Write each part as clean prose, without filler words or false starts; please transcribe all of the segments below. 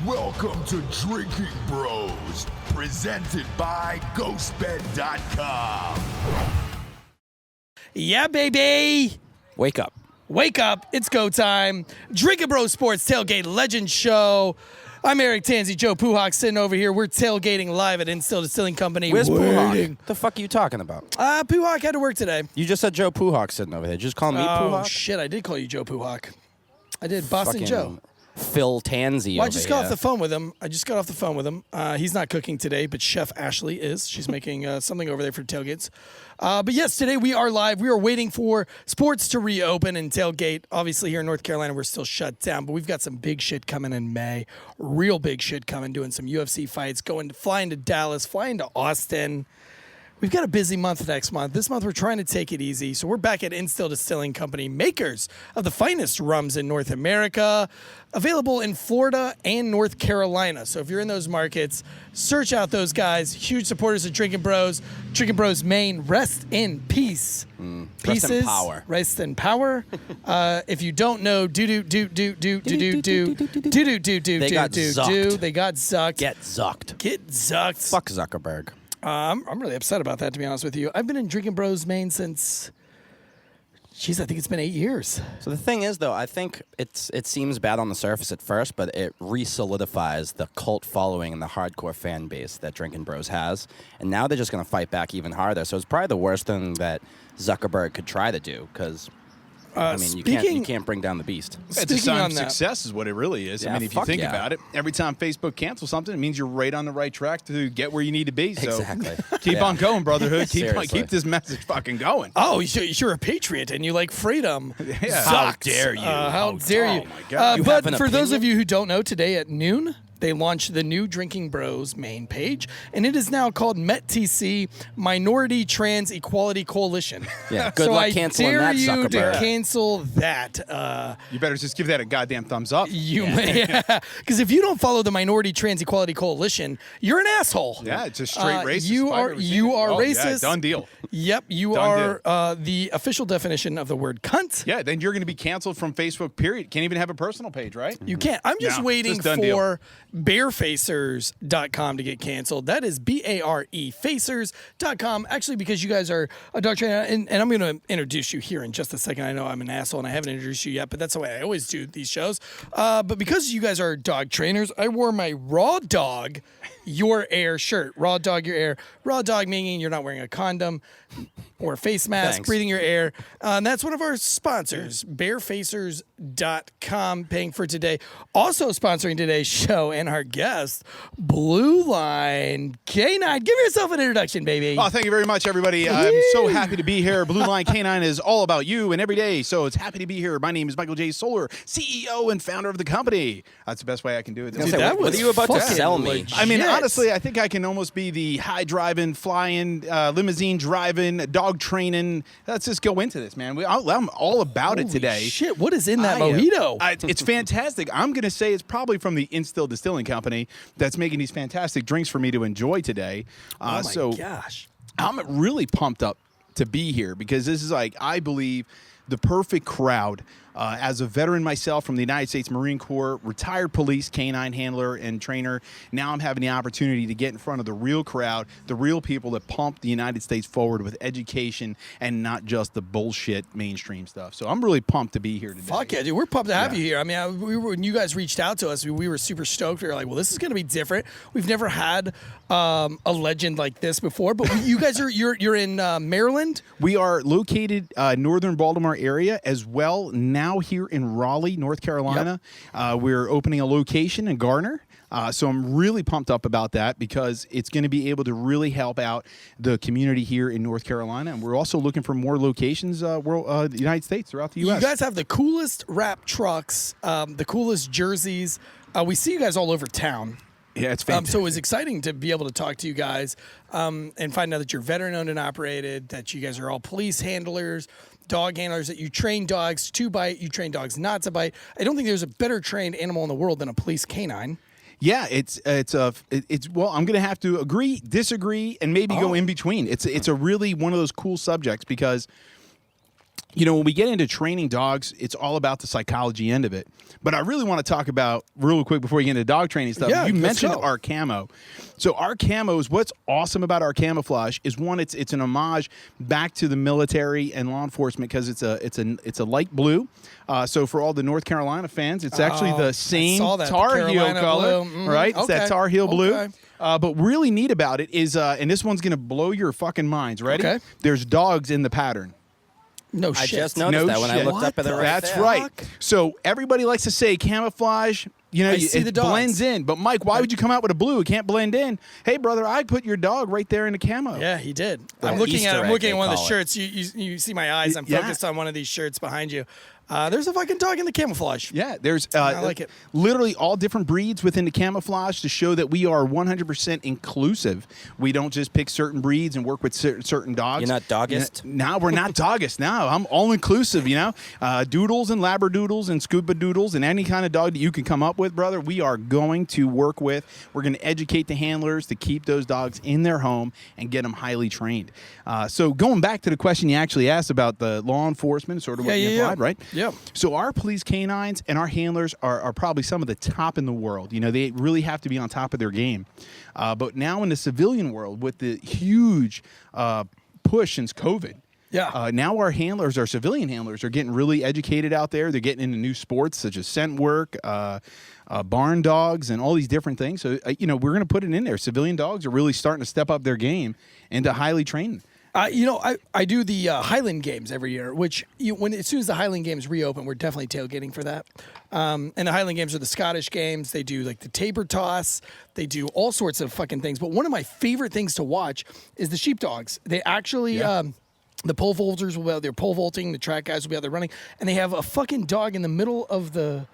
Welcome to Drinking Bros, presented by GhostBed.com. Yeah, baby. Wake up. Wake up. It's go time. Drinking Bros Sports Tailgate Legend Show. I'm Eric Tansey, Joe Puhawk sitting over here. We're tailgating live at Instill Distilling Company. Where's Puhawk? The fuck are you talking about? Puhawk had to work today. You just said Joe Puhawk sitting over there. Just call me Puhawk? Oh, shit. I did call you Joe Puhawk. I did. Boston Fucking Joe. Phil Tansey Well, I over just got here. off the phone with him. He's not cooking today, but Chef Ashley is. She's making something over there for tailgates. But yes, today we are live. We are waiting for sports to reopen and tailgate. Obviously, here in North Carolina, we're still shut down, but we've got some big shit coming in May. Real big shit coming, doing some UFC fights, flying to Dallas, flying to Austin. We've got a busy month next month. This month, we're trying to take it easy. So we're back at Instill Distilling Company, makers of the finest rums in North America, available in Florida and North Carolina. So if you're in those markets, search out those guys. Huge supporters of Drinking Bros. Drinking Bros Maine, rest in peace. Rest in power. Rest in power. If you don't know, They got zucked. They got zucked. Get zucked. Get zucked. Fuck Zuckerberg. I'm really upset about that, to be honest with you. I've been in Drinking Bros Maine since, I think it's been 8 years. So the thing is, though, I think it seems bad on the surface at first, but it re-solidifies the cult following and the hardcore fan base that Drinking Bros has. And now they're just going to fight back even harder. So it's probably the worst thing that Zuckerberg could try to do, because you can't bring down the beast. It's a sign of success is what it really is. Yeah, I mean, if you think about it, every time Facebook cancels something, it means you're right on the right track to get where you need to be. So Exactly. keep on going, brotherhood. Seriously. Keep this message fucking going. Oh, you're a patriot and you like freedom. Yeah. How dare you? How dare you? Oh, my God. You have But an for those of opinion? you who don't know, today at noon, they launched the new Drinking Bros main page, and it is now called METTC, Minority Trans Equality Coalition. Yeah, good so luck I canceling dare that, you to Zuckerberg. cancel that. You better just give that a goddamn thumbs up. Because if you don't follow the Minority Trans Equality Coalition, you're an asshole. Yeah, it's a straight racist. You if I've are ever seen it. racist. Yeah, done deal. Yep, you Done are the official definition of the word cunt. Yeah, then you're going to be canceled from Facebook, period. Can't even have a personal page, right? You can't. I'm just No, waiting just done deal. for barefacers.com to get canceled. That is BAREfacers.com. Actually, because you guys are a dog trainer, and I'm going to introduce you here in just a second. I know I'm an asshole and I haven't introduced you yet, but that's the way I always do these shows. But because you guys are dog trainers, I wore my Raw Dog Your Air shirt. Raw Dog Your Air. Raw Dog meaning you're not wearing a condom or a face mask, Thanks. breathing your air. And that's one of our sponsors, barefacers.com, paying for today. Also sponsoring today's show and our guest, BlueLine K9. Give yourself an introduction, baby. Oh, thank you very much, everybody. I'm so happy to be here. BlueLine K9 is all about you and every day, so it's happy to be here. My name is Michael J. Solar, CEO and founder of the company. That's the best way I can do it. Dude, that what was are you about to fucking sell me? legit. I mean, honestly, I think I can almost be the high driving, flying, limousine driving, dog training. Let's just go into this, man. I'm all about it today. Shit, what is in that I am- mojito? It's fantastic. I'm going to say it's probably from the Instill Distilling Company that's making these fantastic drinks for me to enjoy today. Oh my so gosh. I'm really pumped up to be here because this is I believe, the perfect crowd. As a veteran myself from the United States Marine Corps, retired police, canine handler, and trainer, now I'm having the opportunity to get in front of the real crowd, the real people that pump the United States forward with education and not just the bullshit mainstream stuff. So I'm really pumped to be here today. Fuck yeah, dude. We're pumped to have you here. I mean, when you guys reached out to us, we were super stoked. We were like, well, this is going to be different. We've never had a legend like this before, but you guys you're in Maryland? We are located northern Baltimore area as well. Now here in Raleigh, North Carolina. We're opening a location in Garner. So I'm really pumped up about that because it's going to be able to really help out the community here in North Carolina. And we're also looking for more locations the United States, throughout the U.S. You guys have the coolest wrap trucks, the coolest jerseys. We see you guys all over town. Yeah, it's fantastic. So it was exciting to be able to talk to you guys and find out that you're veteran-owned and operated, that you guys are all police handlers, dog handlers, that you train dogs to bite, you train dogs not to bite. I don't think there's a better trained animal in the world than a police canine. Yeah, it's well, I'm going to have to agree, disagree, and maybe go in between. It's a really one of those cool subjects because when we get into training dogs, it's all about the psychology end of it. But I really want to talk about, real quick before we get into dog training stuff, Yeah, you let's mentioned go. our camo. So our camos, what's awesome about our camouflage is, one, it's an homage back to the military and law enforcement because it's a light blue. So for all the North Carolina fans, it's actually the same saw that, the Tar Heel Carolina color, blue. right? It's that Okay. Tar Heel blue. Okay. But really neat about it is, and this one's going to blow your fucking minds. Ready? Okay. There's dogs in the pattern. No I shit. just noticed that when I shit. looked up at it right That's there. right. So everybody likes to say camouflage. I see the It dogs. blends in. But Mike, why would you come out with a blue? It can't blend in. Hey, brother, I put your dog right there in the camo. Yeah, he did. Little I'm looking Easter at egg, one of the they call it. shirts. You see my eyes. I'm Yeah. focused on one of these shirts behind you. There's a fucking dog in the camouflage. Yeah, there's I like it. Literally all different breeds within the camouflage to show that we are 100% inclusive. We don't just pick certain breeds and work with certain dogs. You're not doggist? No, we're not doggist. No, I'm all inclusive, Doodles and Labradoodles and Scuba Doodles and any kind of dog that you can come up with, brother, we are going to work with. We're going to educate the handlers to keep those dogs in their home and get them highly trained. So going back to the question you actually asked about the law enforcement, sort of what you implied, right? Yeah. So our police canines and our handlers are probably some of the top in the world. They really have to be on top of their game. But now in the civilian world, with the huge push since COVID, now our handlers, our civilian handlers, are getting really educated out there. They're getting into new sports such as scent work, barn dogs, and all these different things. So, we're going to put it in there. Civilian dogs are really starting to step up their game into highly trained. I do the Highland Games every year, which as soon as the Highland Games reopen, we're definitely tailgating for that. And the Highland Games are the Scottish games. They do like the tabor toss. They do all sorts of fucking things. But one of my favorite things to watch is the sheepdogs. They actually. The pole vaulters will be out there pole vaulting. The track guys will be out there running. And they have a fucking dog in the middle of the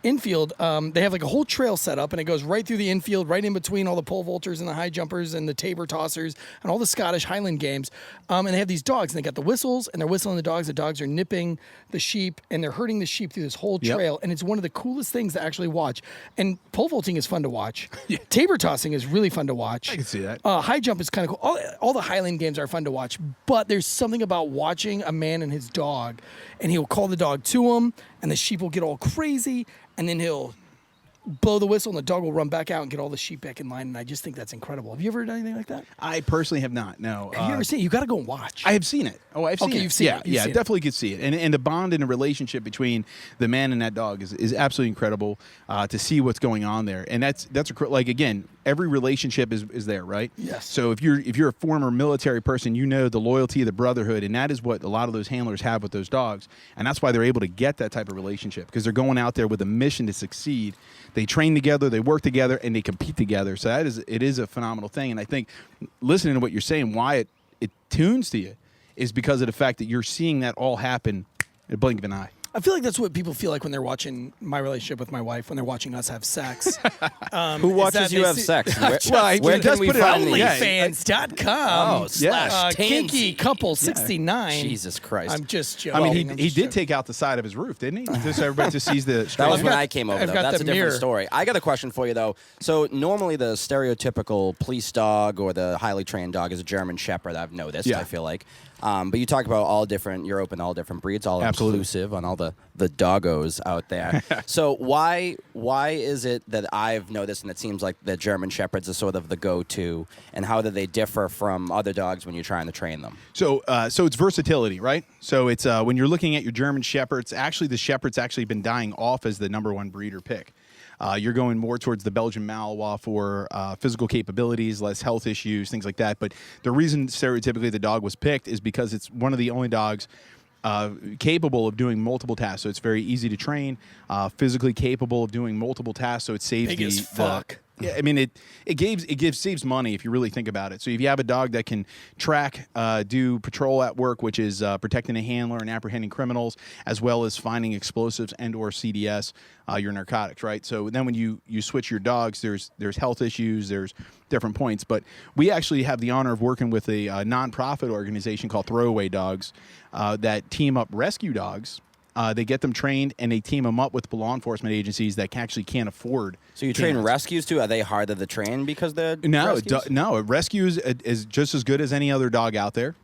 infield. They have like a whole trail set up, and it goes right through the infield, right in between all the pole vaulters and the high jumpers and the tabor tossers and all the Scottish Highland games. And they have these dogs, and they got the whistles, and they're whistling the dogs. The dogs are nipping the sheep, and they're herding the sheep through this whole trail. And it's one of the coolest things to actually watch. And pole vaulting is fun to watch. Tabor tossing is really fun to watch. I can see that. High jump is kind of cool. All the Highland games are fun to watch, but there's something about watching a man and his dog, and he'll call the dog to him, and the sheep will get all crazy, and then he'll blow the whistle, and the dog will run back out and get all the sheep back in line. And I just think that's incredible. Have you ever done anything like that? I personally have not, no. Have you ever seen it? You got to go and watch. I have seen it. Oh, I've seen it. Okay, you've seen it. You've Yeah, seen it. definitely could see it. And the bond and the relationship between the man and that dog is absolutely incredible to see what's going on there. And that's like, again, every relationship is there, right? Yes. So if you're a former military person, the loyalty, the brotherhood, and that is what a lot of those handlers have with those dogs. And that's why they're able to get that type of relationship, because they're going out there with a mission to succeed. They train together, they work together, and they compete together. So it is a phenomenal thing. And I think listening to what you're saying, why it tunes to you is because of the fact that you're seeing that all happen in a blink of an eye. I feel like that's what people feel like when they're watching my relationship with my wife, when they're watching us have sex. Who watches you have sex? Where can we put it out find there. these? OnlyFans.com. Oh, slash Kinky couple 69. Jesus Christ. I'm just joking. I mean, he did take out the side of his roof, didn't he? Just so everybody just sees the That was I've when got- I came over, I've though. got That's the a different mirror. story. I got a question for you, though. So normally the stereotypical police dog or the highly trained dog is a German Shepherd, I've noticed, Yeah. I feel like. But you talk about you're open to all different breeds, all Absolutely. inclusive on all the doggos out there. So why is it that I've noticed, and it seems like the German Shepherds are sort of the go-to, and how do they differ from other dogs when you're trying to train them? So it's versatility, right? So it's when you're looking at your German Shepherds, actually the Shepherd's actually been dying off as the number one breeder pick. You're going more towards the Belgian Malinois for physical capabilities, less health issues, things like that. But the reason stereotypically the dog was picked is because it's one of the only dogs capable of doing multiple tasks. So it's very easy to train, physically capable of doing multiple tasks. So it saves Big as fuck. Yeah, I mean it saves money if you really think about it. So if you have a dog that can track, do patrol at work, which is protecting a handler and apprehending criminals, as well as finding explosives and/or CDS, your narcotics, right? So then when you switch your dogs, there's health issues, there's different points. But we actually have the honor of working with a nonprofit organization called Throwaway Dogs that team up rescue dogs. They get them trained, and they team them up with law enforcement agencies that actually can't afford. So you train canines. rescues too? Are they harder to train because they're No, rescues? no. A rescue is just as good as any other dog out there.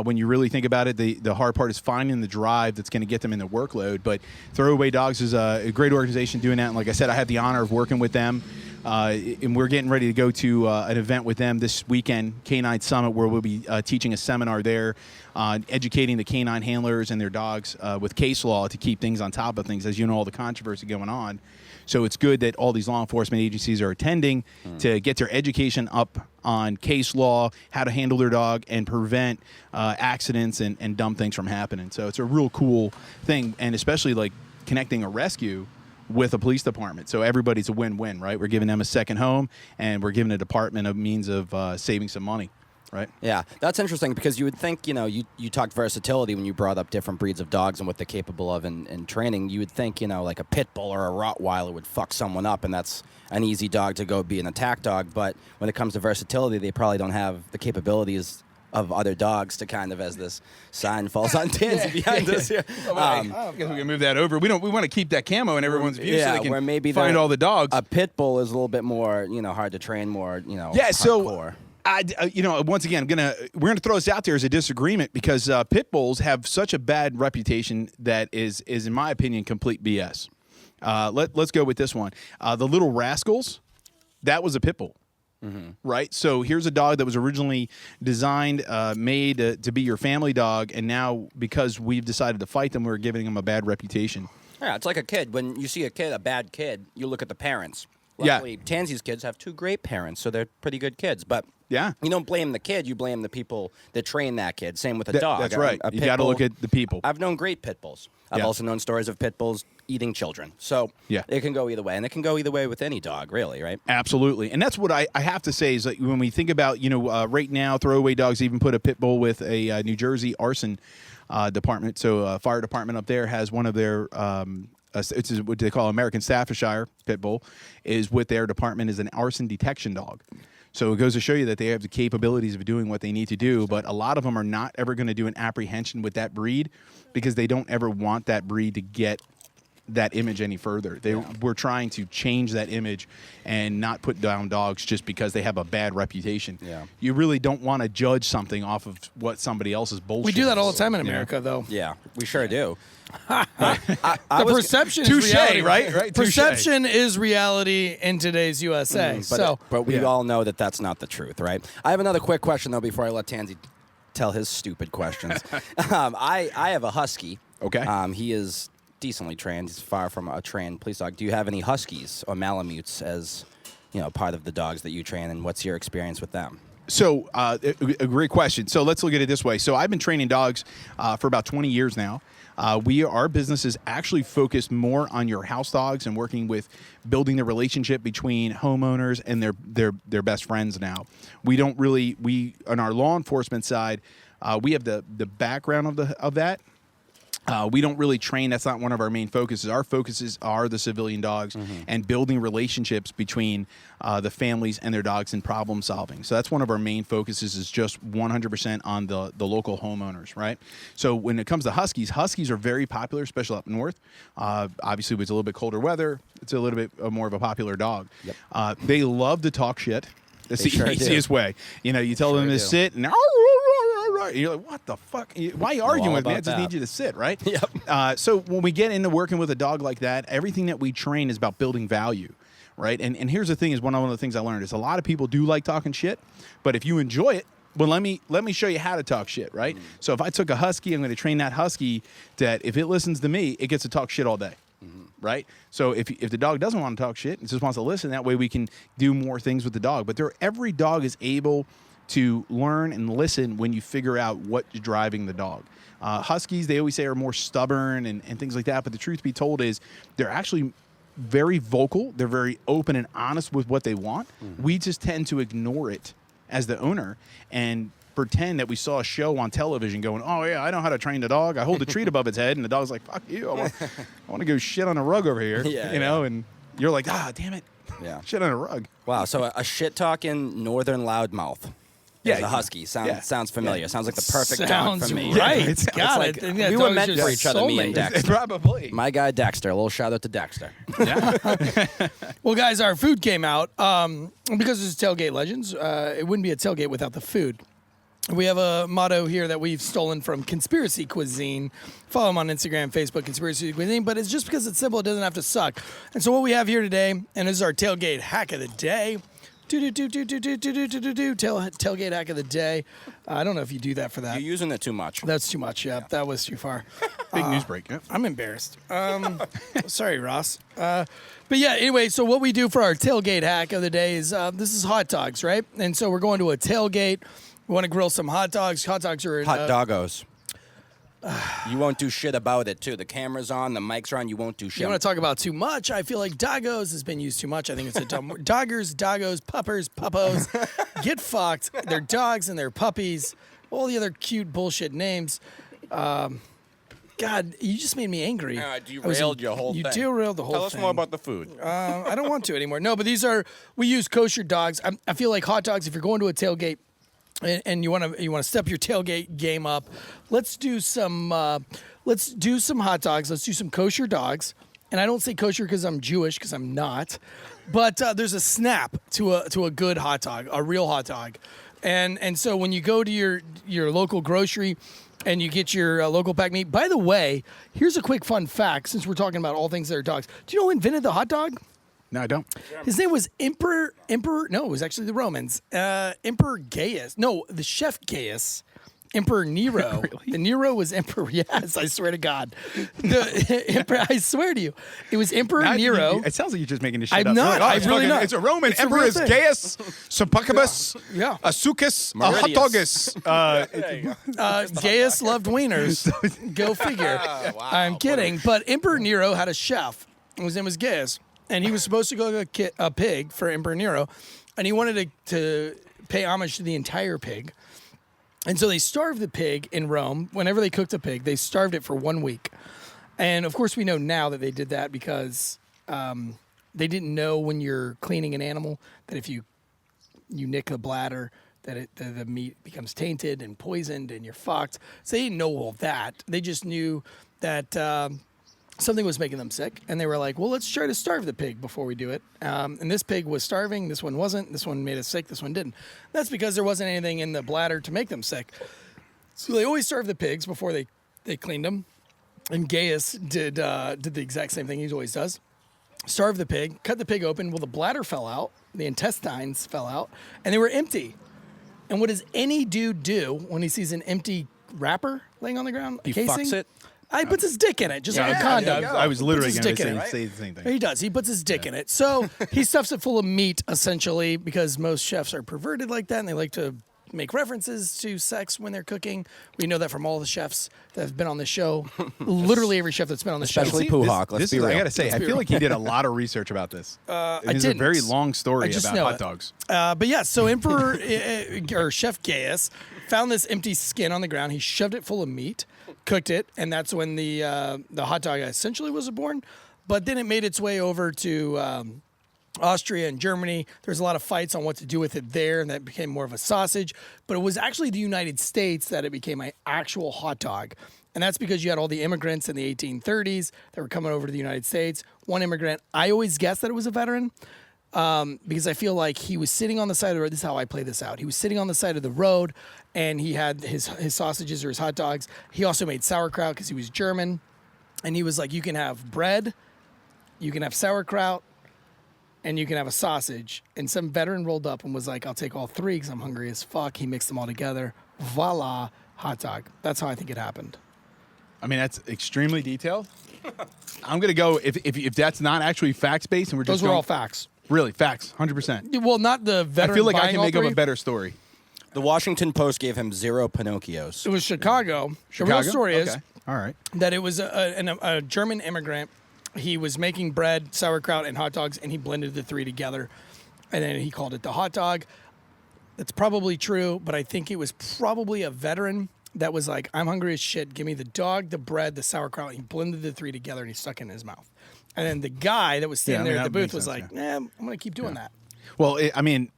When you really think about it, the hard part is finding the drive that's going to get them in the workload. But Throwaway Dogs is a great organization doing that. And like I said, I had the honor of working with them. And we're getting ready to go to an event with them this weekend, K9 Summit, where we'll be teaching a seminar there on educating the canine handlers and their dogs with case law to keep things on top of things, as you know, all the controversy going on. So it's good that all these law enforcement agencies are attending to get their education up on case law, how to handle their dog, and prevent accidents and dumb things from happening. So it's a real cool thing, and especially like connecting a rescue with a police department. So everybody's a win-win, right? We're giving them a second home, and we're giving a department a means of saving some money, right? Yeah, that's interesting because you would think, you talked versatility when you brought up different breeds of dogs and what they're capable of in training. You would think, like a pit bull or a Rottweiler would fuck someone up, and that's an easy dog to go be an attack dog. But when it comes to versatility, they probably don't have the capabilities of other dogs to kind of, as this sign falls on Tansy behind us here. I guess we can move that over. We want to keep that camo in everyone's view so they can where maybe find all the dogs. A pit bull is a little bit more, hard to train, more, Yeah, hardcore. So once again, we're gonna throw this out there as a disagreement because pit bulls have such a bad reputation that is in my opinion complete BS. Let's go with this one. The Little Rascals, that was a pit bull. Mm-hmm. Right? So here's a dog that was originally designed, made to be your family dog, and now because we've decided to fight them, we're giving them a bad reputation. Yeah, it's like a kid. When you see a bad kid, you look at the parents. Luckily, Tansy's kids have two great parents, so they're pretty good kids. But you don't blame the kid, you blame the people that train that kid. Same with a dog. That's right. You got to look at the people. I've known great pit bulls. I've also known stories of pit bulls eating children. So it can go either way. And it can go either way with any dog, really, right? Absolutely. And that's what I have to say is that when we think about, right now, Throwaway Dogs even put a pit bull with a New Jersey arson department. So fire department up there has one of their it's what they call American Staffordshire pit bull, is with their department is an arson detection dog. So it goes to show you that they have the capabilities of doing what they need to do, but a lot of them are not ever going to do an apprehension with that breed because they don't ever want that breed to get that image any further. We're trying to change that image and not put down dogs just because they have a bad reputation. Yeah. You really don't want to judge something off of what somebody else's bullshit We do that all the is. time in America, though. Yeah, we sure do. The perception is Touche, reality, right? Perception is reality in today's USA. But we all know that that's not the truth, right? I have another quick question, though, before I let Tansy tell his stupid questions. I have a husky. Okay. He is decently trained. He's far from a trained police dog. Do you have any huskies or Malamutes as part of the dogs that you train, and what's your experience with them? So a great question. So let's look at it this way. So I've been training dogs for about 20 years now. Our business is actually focused more on your house dogs and working with building the relationship between homeowners and their best friends now. We don't really, on our law enforcement side, we have the background of that. We don't really train. That's not one of our main focuses. Our focuses are the civilian dogs and building relationships between the families and their dogs and problem solving. So that's one of our main focuses, is just 100% on the local homeowners, right? So when it comes to huskies are very popular, especially up north. Obviously, with a little bit colder weather, it's a little bit more of a popular dog. Yep. They love to talk shit. That's the easiest way. You tell them to sit and you're like, what the fuck? Why are you arguing with me? I just need you to sit, right? Yep. So when we get into working with a dog like that, everything that we train is about building value, right? And here's the thing: is one of the things I learned is a lot of people do like talking shit, but if you enjoy it, well, let me show you how to talk shit, right? So if I took a husky, I'm going to train that husky that if it listens to me, it gets to talk shit all day. Right? So if the dog doesn't want to talk shit and just wants to listen, that way we can do more things with the dog. But every dog is able to learn and listen when you figure out what's driving the dog. Huskies, they always say, are more stubborn and things like that. But the truth be told is they're actually very vocal. They're very open and honest with what they want. We just tend to ignore it as the owner and pretend that we saw a show on television going, oh, yeah, I know how to train the dog. I hold a treat above its head, and the dog's like, fuck you. I want to go shit on a rug over here, and you're like, damn it. Yeah. Shit on a rug. Wow, so a shit-talking northern loudmouth. Yeah, as a husky. Sounds familiar. Yeah. Sounds like the perfect dog for me. Right. It's got like, it. we were meant for each other, me and Dexter. Probably. My guy Dexter. A little shout out to Dexter. Well, guys, our food came out. Because it's Tailgate Legends, it wouldn't be a tailgate without the food. We have a motto here that we've stolen from Conspiracy Cuisine. Follow them on Instagram, Facebook, Conspiracy Cuisine. But it's just because it's simple, it doesn't have to suck. And so what we have here today, and this is our tailgate hack of the day. Tailgate hack of the day. I don't know if you do that for that. You're using it too much. That's too much. Yeah, that was too far. Big news break. Yep. I'm embarrassed. Sorry, Ross. But yeah, anyway, so what we do for our tailgate hack of the day is this is hot dogs, right? And so we're going to a tailgate. We want to grill some hot dogs. Hot dogs are in, Hot doggos. You won't do shit about it, too. The camera's on, the mics are on, you won't do shit. You want to talk about too much? I feel like doggos has been used too much. I think it's a dumb word. Doggers, doggos, puppers, puppos. Get fucked. They're dogs and they're puppies. All the other cute bullshit names. God, you just made me angry. I derailed your whole thing. You thing. derailed the whole thing. Tell us more about the food. I don't want to anymore. No, but we use kosher dogs. I feel like hot dogs, if you're going to a tailgate, and you want to step your tailgate game up, let's do some hot dogs. Let's do some kosher dogs. And I don't say kosher because I'm Jewish, because I'm not. But there's a snap to a good hot dog, a real hot dog. And so when you go to your local grocery and you get your local packed meat. By the way, here's a quick fun fact, since we're talking about all things that are dogs. Do you know who invented the hot dog? No, I don't. His name was Emperor. No, it was actually the Romans. Emperor Gaius. No, the chef Gaius. Emperor Nero. Really? The Nero was Emperor. Yes, I swear to God. The Emperor. I swear to you, it was Emperor Nero. It sounds like you're just making this shit I'm up. not. Like, I'm it's really fucking- not. It's a Roman It's a emperor real is thing. Gaius, Subbacubus, Yeah. Asuchus, Meridius. Hotdogus. Gaius loved wieners. Go figure. Wow, I'm kidding. But Emperor Nero had a chef. His name was Gaius. And he was supposed to go to a pig for Emperor Nero. And he wanted to pay homage to the entire pig. And so they starved the pig in Rome. Whenever they cooked a pig, they starved it for 1 week. And, of course, we know now that they did that because they didn't know when you're cleaning an animal that if you nick a bladder, that the meat becomes tainted and poisoned and you're fucked. So they didn't know all that. They just knew that something was making them sick. And they were like, well, let's try to starve the pig before we do it. And this pig was starving. This one wasn't. This one made us sick. This one didn't. That's because there wasn't anything in the bladder to make them sick. So they always starved the pigs before they cleaned them. And Gaius did the exact same thing he always does. Starved the pig, cut the pig open. Well, the bladder fell out. The intestines fell out. And they were empty. And what does any dude do when he sees an empty wrapper laying on the ground? He casing? fucks it. He puts his dick in it, just like a condom. I was literally Puts his going dick in to it. say the same thing. He does. He puts his dick in it. So he stuffs it full of meat, essentially, because most chefs are perverted like that, and they like to make references to sex when they're cooking. We know that from all the chefs that have been on the show. Literally every chef that's been on the Especially show. Pooh Hawk. Let's be real. I got to say, I be feel real. like he did a lot of research about this. It's a didn't. very long story I just about know hot it. dogs. But yeah, so Emperor or Chef Gaius found this empty skin on the ground. He shoved it full of meat, cooked it, and that's when the hot dog essentially was born. But then it made its way over to Austria and Germany. There's a lot of fights on what to do with it there, and that became more of a sausage. But it was actually the United States that it became an actual hot dog. And that's because you had all the immigrants in the 1830s that were coming over to the United States. One immigrant, I always guessed that it was a veteran. Because I feel like he was sitting on the side of the road. This is how I play this out. He was sitting on the side of the road, and he had his sausages or his hot dogs. He also made sauerkraut because he was German. And he was like, you can have bread, you can have sauerkraut, and you can have a sausage. And some veteran rolled up and was like, I'll take all three because I'm hungry as fuck. He mixed them all together. Voila, hot dog. That's how I think it happened. I mean, that's extremely detailed. I'm going to go, if that's not actually facts-based, and we're just Those were going, all facts. Really, facts, 100%. Well, not the I veteran feel like I buying can all make up three. a better story. The Washington Post gave him 0 Pinocchios. It was Chicago. The Chicago? real story is Okay. All right. that it was a German immigrant. He was making bread, sauerkraut, and hot dogs, and he blended the three together, and then he called it the hot dog. That's probably true, but I think it was probably a veteran that was like, I'm hungry as shit. Give me the dog, the bread, the sauerkraut. He blended the three together, and he stuck it in his mouth. And then the guy that was standing there at the that booth makes was sense, like, I'm going to keep doing that. Well, I mean,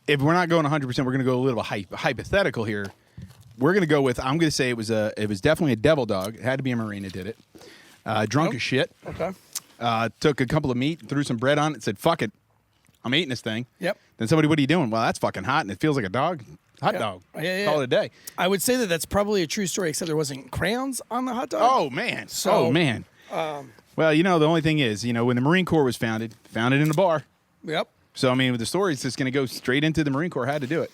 if we're not going 100%, we're going to go a little hypothetical here. We're going to go with, I'm going to say it was definitely a devil dog. It had to be a Marine that did it. Drunk as shit. Okay. Took a couple of meat, threw some bread on it, said, fuck it. I'm eating this thing. Yep. Then somebody, what are you doing? Well, that's fucking hot and it feels like a dog. Hot dog. Yeah. Call it a day. I would say that that's probably a true story, except there wasn't crayons on the hot dog. Oh, man. Well, the only thing is, when the Marine Corps was founded in a bar. Yep. So, I mean, with the story, it's just going to go straight into the Marine Corps had to do it.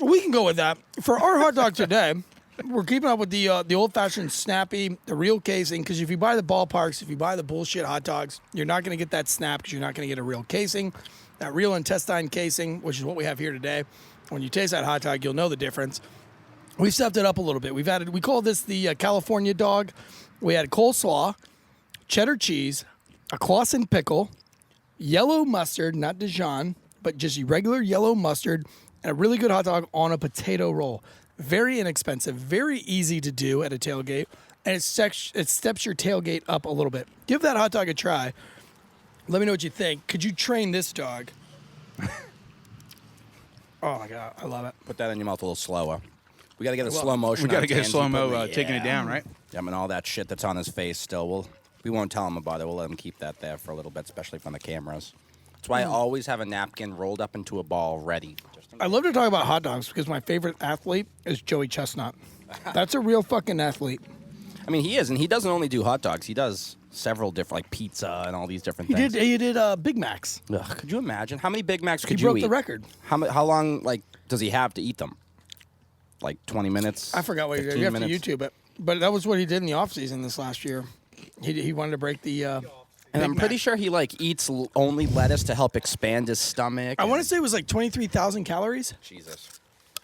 We can go with that. For our hot dog today, we're keeping up with the old-fashioned snappy, the real casing, because if you buy the ballparks, if you buy the bullshit hot dogs, you're not going to get that snap because you're not going to get a real casing, that real intestine casing, which is what we have here today. When you taste that hot dog, you'll know the difference. We've stepped it up a little bit. We call this the California dog. We had coleslaw, cheddar cheese, a Clausen pickle, yellow mustard, not Dijon, but just regular yellow mustard, and a really good hot dog on a potato roll. Very inexpensive, very easy to do at a tailgate, and it steps your tailgate up a little bit. Give that hot dog a try. Let me know what you think. Could you train this dog? Oh, my God. I love it. Put that in your mouth a little slower. We got to get a slow motion. We got to get a Tansy, slow-mo taking it down, right? Yeah, I mean, all that shit that's on his face still. We won't tell him about it. We'll let him keep that there for a little bit, especially from the cameras. That's why I always have a napkin rolled up into a ball ready. I love to talk about hot dogs because my favorite athlete is Joey Chestnut. That's a real fucking athlete. I mean, he is, and he doesn't only do hot dogs. He does several different, like pizza and all these different things. He did Big Macs. Ugh, could you imagine? How many Big Macs could He you broke eat? the record. How long, does he have to eat them? Like 20 minutes? I forgot what he did. You have to YouTube it. But that was what he did in the offseason this last year. He wanted to break the and I'm pretty sure he eats only lettuce to help expand his stomach. I want to say it was 23,000 calories Jesus.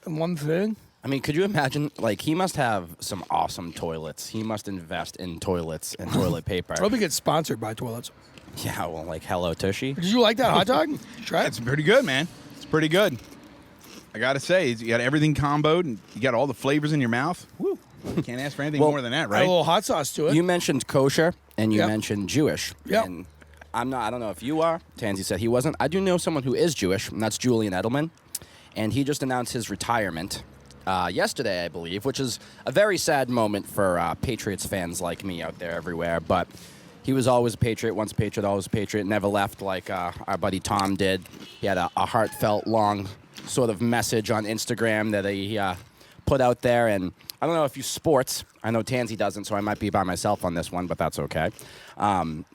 in one thing. I mean, could you imagine? He must have some awesome toilets. He must invest in toilets and toilet paper. I hope he gets sponsored by toilets. Yeah, well, Hello Tushy. Did you like that hot dog? Try it. It's pretty good, man. It's pretty good. I got to say, you got everything comboed, and you got all the flavors in your mouth. Woo. You can't ask for anything more than that, Add right? a little hot sauce to it. You mentioned kosher, and you mentioned Jewish. Yep. And I don't know if you are. Tansy said he wasn't. I do know someone who is Jewish, and that's Julian Edelman. And he just announced his retirement yesterday, I believe, which is a very sad moment for Patriots fans like me out there everywhere. But he was always a Patriot, once a Patriot, always a Patriot, never left like our buddy Tom did. He had a heartfelt, long sort of message on Instagram that he put out there. And I don't know if you sports. I know Tansy doesn't, so I might be by myself on this one, but that's okay.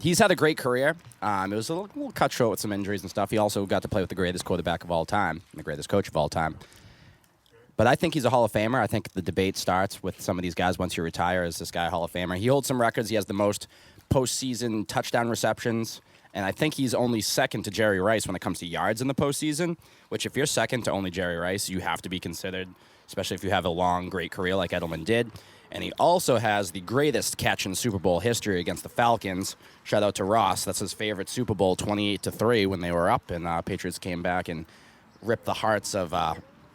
He's had a great career. It was a little cut short with some injuries and stuff. He also got to play with the greatest quarterback of all time, the greatest coach of all time. But I think he's a Hall of Famer. I think the debate starts with some of these guys once you retire. Is this guy a Hall of Famer? He holds some records. He has the most postseason touchdown receptions. And I think he's only second to Jerry Rice when it comes to yards in the postseason, which if you're second to only Jerry Rice, you have to be considered, especially if you have a long, great career like Edelman did. And he also has the greatest catch in Super Bowl history against the Falcons. Shout out to Ross. That's his favorite Super Bowl, 28-3 when they were up, and Patriots came back and ripped the hearts of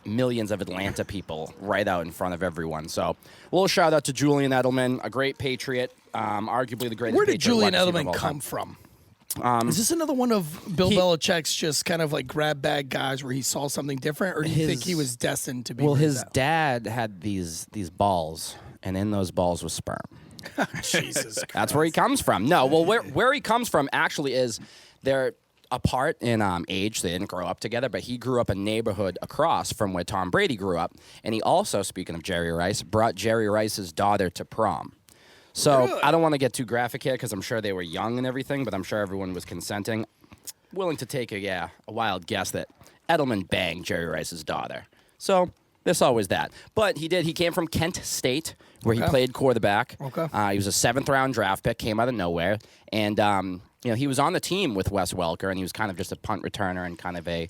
millions of Atlanta people right out in front of everyone. So, a little shout out to Julian Edelman, a great Patriot, arguably the greatest. Where did Patriot Julian wide receiver of Edelman all come time. from? Is this another one of Bill Belichick's just kind of grab bag guys where he saw something different, or do you think he was destined to be? Well, his dad had these balls, and in those balls was sperm. Jesus Christ. That's where he comes from. No, well, where he comes from actually is they're apart in age. They didn't grow up together, but he grew up a neighborhood across from where Tom Brady grew up. And he also, speaking of Jerry Rice, brought Jerry Rice's daughter to prom. So Really? I don't want to get too graphic here because I'm sure they were young and everything, but I'm sure everyone was consenting. Willing to take a wild guess that Edelman banged Jerry Rice's daughter. So there's always that. But he did. He came from Kent State, where he played quarterback. Okay. He was a 7th-round draft pick, came out of nowhere. And, he was on the team with Wes Welker, and he was kind of just a punt returner and kind of a,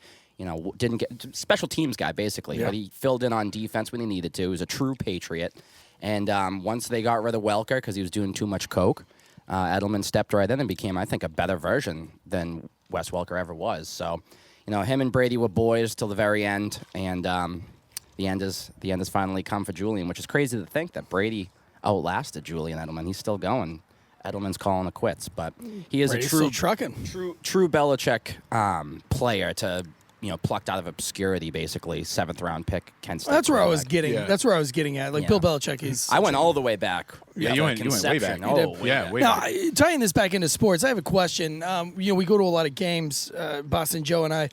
didn't get special teams guy, basically. Yeah. But he filled in on defense when he needed to. He was a true Patriot. And once they got rid of Welker because he was doing too much coke, Edelman stepped right in and became, I think, a better version than Wes Welker ever was. So, him and Brady were boys till the very end, and the end has finally come for Julian, which is crazy to think that Brady outlasted Julian Edelman. He's still going. Edelman's calling it quits, but he is Brady's a true still trucking. True Belichick player to plucked out of obscurity, basically 7th round pick. Kent State. That's where I was quarterback. getting. Yeah. That's where I was getting at. Like Yeah. Bill Belichick is. I went all the way back. Yeah, to you went way conception. back. Oh, way Yeah, back. way Now, back. tying this back into sports, I have a question. We go to a lot of games, Boston Joe and I.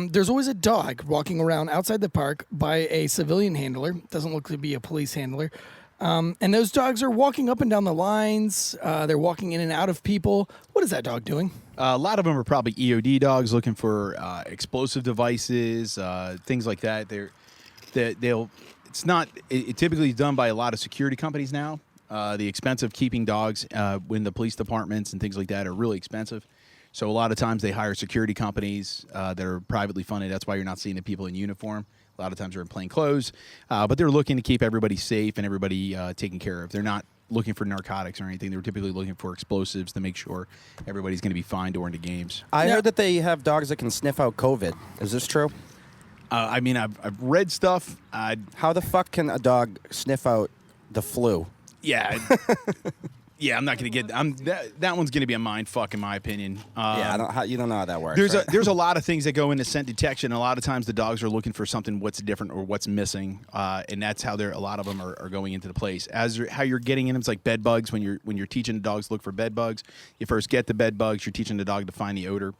There's always a dog walking around outside the park by a civilian handler. Doesn't look to be a police handler. And those dogs are walking up and down the lines. They're walking in and out of people. What is that dog doing? A lot of them are probably EOD dogs looking for explosive devices, things like that. It's not. It typically is done by a lot of security companies now. The expense of keeping dogs when the police departments and things like that are really expensive. So a lot of times they hire security companies that are privately funded. That's why you're not seeing the people in uniform. A lot of times they're in plain clothes, but they're looking to keep everybody safe and everybody taken care of. They're not looking for narcotics or anything. They're typically looking for explosives to make sure everybody's going to be fine during the games. I heard that they have dogs that can sniff out COVID. Is this true? I mean, I've read stuff. How the fuck can a dog sniff out the flu? Yeah. Yeah, I'm not going to get. That one's going to be a mind fuck, in my opinion. You don't know how that works. There's a lot of things that go into scent detection. A lot of times the dogs are looking for something what's different or what's missing, and that's how a lot of them are going into the place. How you're getting in them, it's like bed bugs. When you're teaching the dogs to look for bed bugs, you first get the bed bugs. You're teaching the dog to find the odor.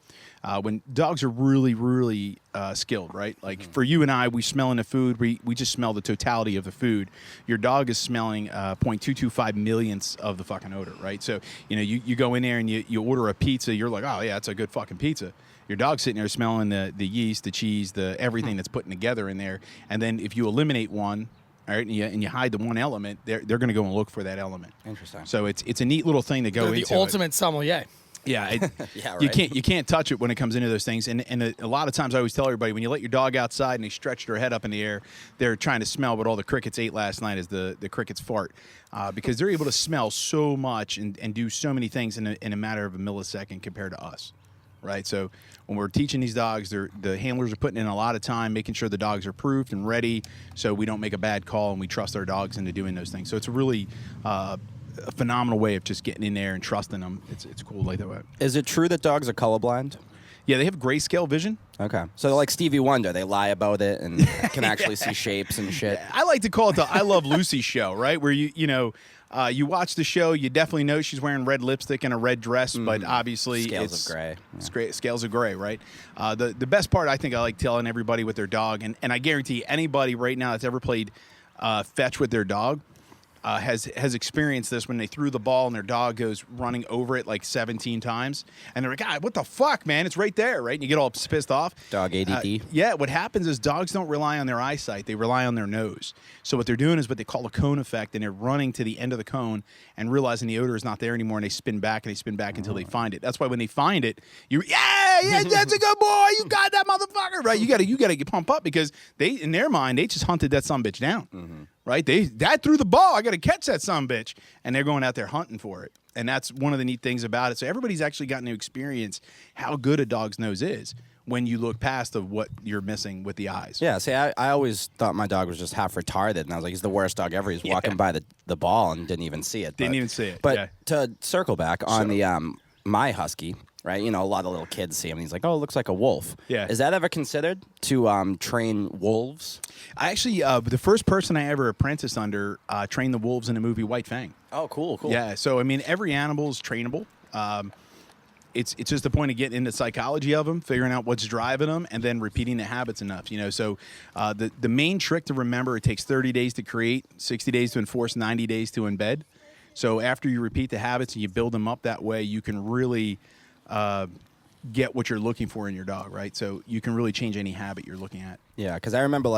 When dogs are really skilled, right? Like for you and I, we smell in the food. We just smell the totality of the food. Your dog is smelling 0.225 millionths of the fucking odor, right? So you go in there and you order a pizza. You're like, oh yeah, it's a good fucking pizza. Your dog's sitting there smelling the yeast, the cheese, the everything that's putting together in there. And then if you eliminate one, all right, and you hide the one element, they're going to go and look for that element. Interesting. So it's a neat little thing to go They're into. the ultimate sommelier. Yeah, Yeah, you right. can't touch it when it comes into those things. And a lot of times I always tell everybody, when you let your dog outside and they stretch their head up in the air, they're trying to smell what all the crickets ate last night as the crickets fart, because they're able to smell so much and do so many things in a matter of a millisecond compared to us, right? So when we're teaching these dogs, the handlers are putting in a lot of time making sure the dogs are proofed and ready, so we don't make a bad call and we trust our dogs into doing those things. So it's a really a phenomenal way of just getting in there and trusting them. It's cool like that way. Is it true that dogs are colorblind? Yeah, they have grayscale vision. Okay. So they're like Stevie Wonder. They lie about it and can actually see shapes and shit. I like to call it the I Love Lucy show, right? Where you watch the show, you definitely know she's wearing red lipstick and a red dress, but obviously Scales of gray. It's great. Scales of gray, right? The best part I think I like telling everybody with their dog, and I guarantee anybody right now that's ever played fetch with their dog has experienced this when they threw the ball and their dog goes running over it like 17 times. And they're like, God, what the fuck, man? It's right there, right? And you get all pissed off. Dog ADD. Yeah, what happens is dogs don't rely on their eyesight. They rely on their nose. So what they're doing is what they call a cone effect, and they're running to the end of the cone and realizing the odor is not there anymore, and they spin back until they find it. That's why when they find it, that's a good boy. You got that motherfucker, right? You gotta get pumped up because in their mind, they just hunted that sumbitch down. Mm-hmm. Right? That threw the ball. I got to catch that sumbitch. And they're going out there hunting for it. And that's one of the neat things about it. So everybody's actually gotten to experience how good a dog's nose is when you look past of what you're missing with the eyes. Yeah, see, I always thought my dog was just half retarded, and I was like, he's the worst dog ever. He's walking by the ball and didn't even see it. Didn't even see it, But yeah. to circle back on the my husky, right? A lot of little kids see him, and he's like, oh, it looks like a wolf. Yeah. Is that ever considered to train wolves? I actually, the first person I ever apprenticed under trained the wolves in the movie White Fang. Oh, cool. Yeah, so, I mean, every animal is trainable. It's just the point of getting into psychology of them, figuring out what's driving them, and then repeating the habits enough. So the main trick to remember, it takes 30 days to create, 60 days to enforce, 90 days to embed. So after you repeat the habits and you build them up that way, you can really get what you're looking for in your dog, right? So you can really change any habit you're looking at. Yeah, because I remember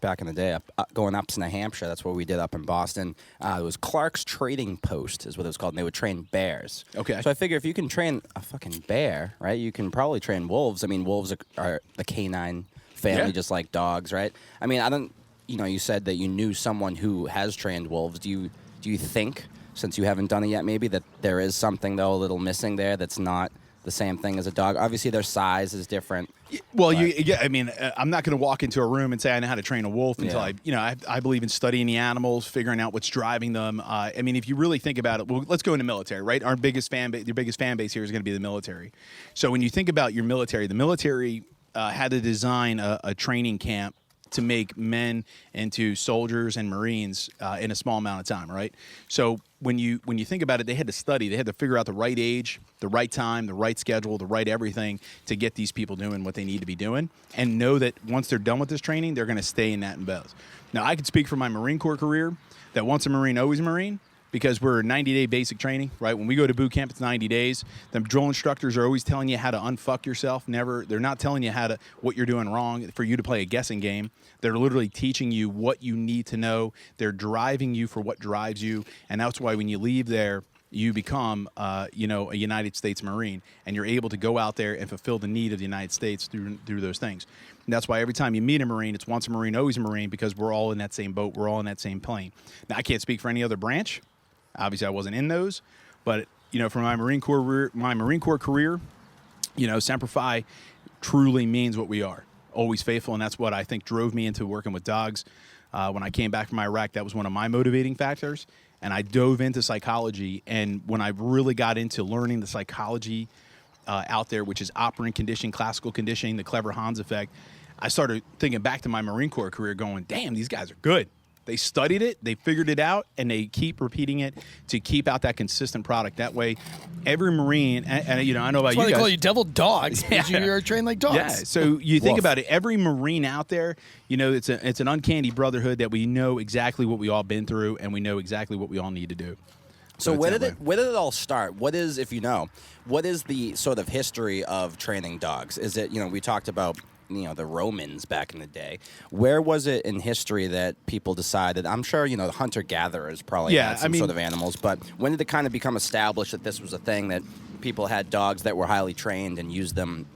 back in the day, going up to New Hampshire, that's what we did up in Boston. It was Clark's Trading Post is what it was called, and they would train bears. Okay. So I figure if you can train a fucking bear, right, you can probably train wolves. I mean, wolves are the K9 family, Yeah. just like dogs, right? I mean, I don't, you said that you knew someone who has trained wolves. Do you think, since you haven't done it yet, maybe that there is something, though, a little missing there that's not the same thing as a dog? Obviously, their size is different. Well, I'm not going to walk into a room and say I know how to train a wolf until I believe in studying the animals, figuring out what's driving them. I mean, if you really think about it, well, let's go into military, right? Your biggest fan base here is going to be the military. So when you think about your military, the military had to design a training camp to make men into soldiers and Marines in a small amount of time, right? So when you think about it, they had to study. They had to figure out the right age, the right time, the right schedule, the right everything to get these people doing what they need to be doing, and know that once they're done with this training, they're going to stay in that and both. Now, I could speak for my Marine Corps career that once a Marine, always a Marine, because we're 90-day basic training, right? When we go to boot camp, it's 90 days. The drill instructors are always telling you how to unfuck yourself. They're not telling you what you're doing wrong for you to play a guessing game. They're literally teaching you what you need to know. They're driving you for what drives you, and that's why when you leave there, you become, a United States Marine, and you're able to go out there and fulfill the need of the United States through those things. And that's why every time you meet a Marine, it's once a Marine, always a Marine, because we're all in that same boat. We're all in that same plane. Now, I can't speak for any other branch. Obviously, I wasn't in those, but from my Marine Corps career, Semper Fi truly means what we are, always faithful, and that's what I think drove me into working with dogs. When I came back from Iraq, that was one of my motivating factors, and I dove into psychology. And when I really got into learning the psychology out there, which is operant conditioning, classical conditioning, the Clever Hans effect, I started thinking back to my Marine Corps career, going, "Damn, these guys are good." They studied it, they figured it out, and they keep repeating it to keep out that consistent product. That way, every Marine, and I know about That's why you they guys. call you devil dogs, because you're trained like dogs. Yeah, so you think about it, every Marine out there, it's an uncanny brotherhood that we know exactly what we all been through, and we know exactly what we all need to do. So where did it all start? What is, if you know, what is the sort of history of training dogs? Is it, we talked about the Romans back in the day. Where was it in history that people decided? I'm sure the hunter-gatherers probably had some sort of animals, but when did it kind of become established that this was a thing, that people had dogs that were highly trained and used them,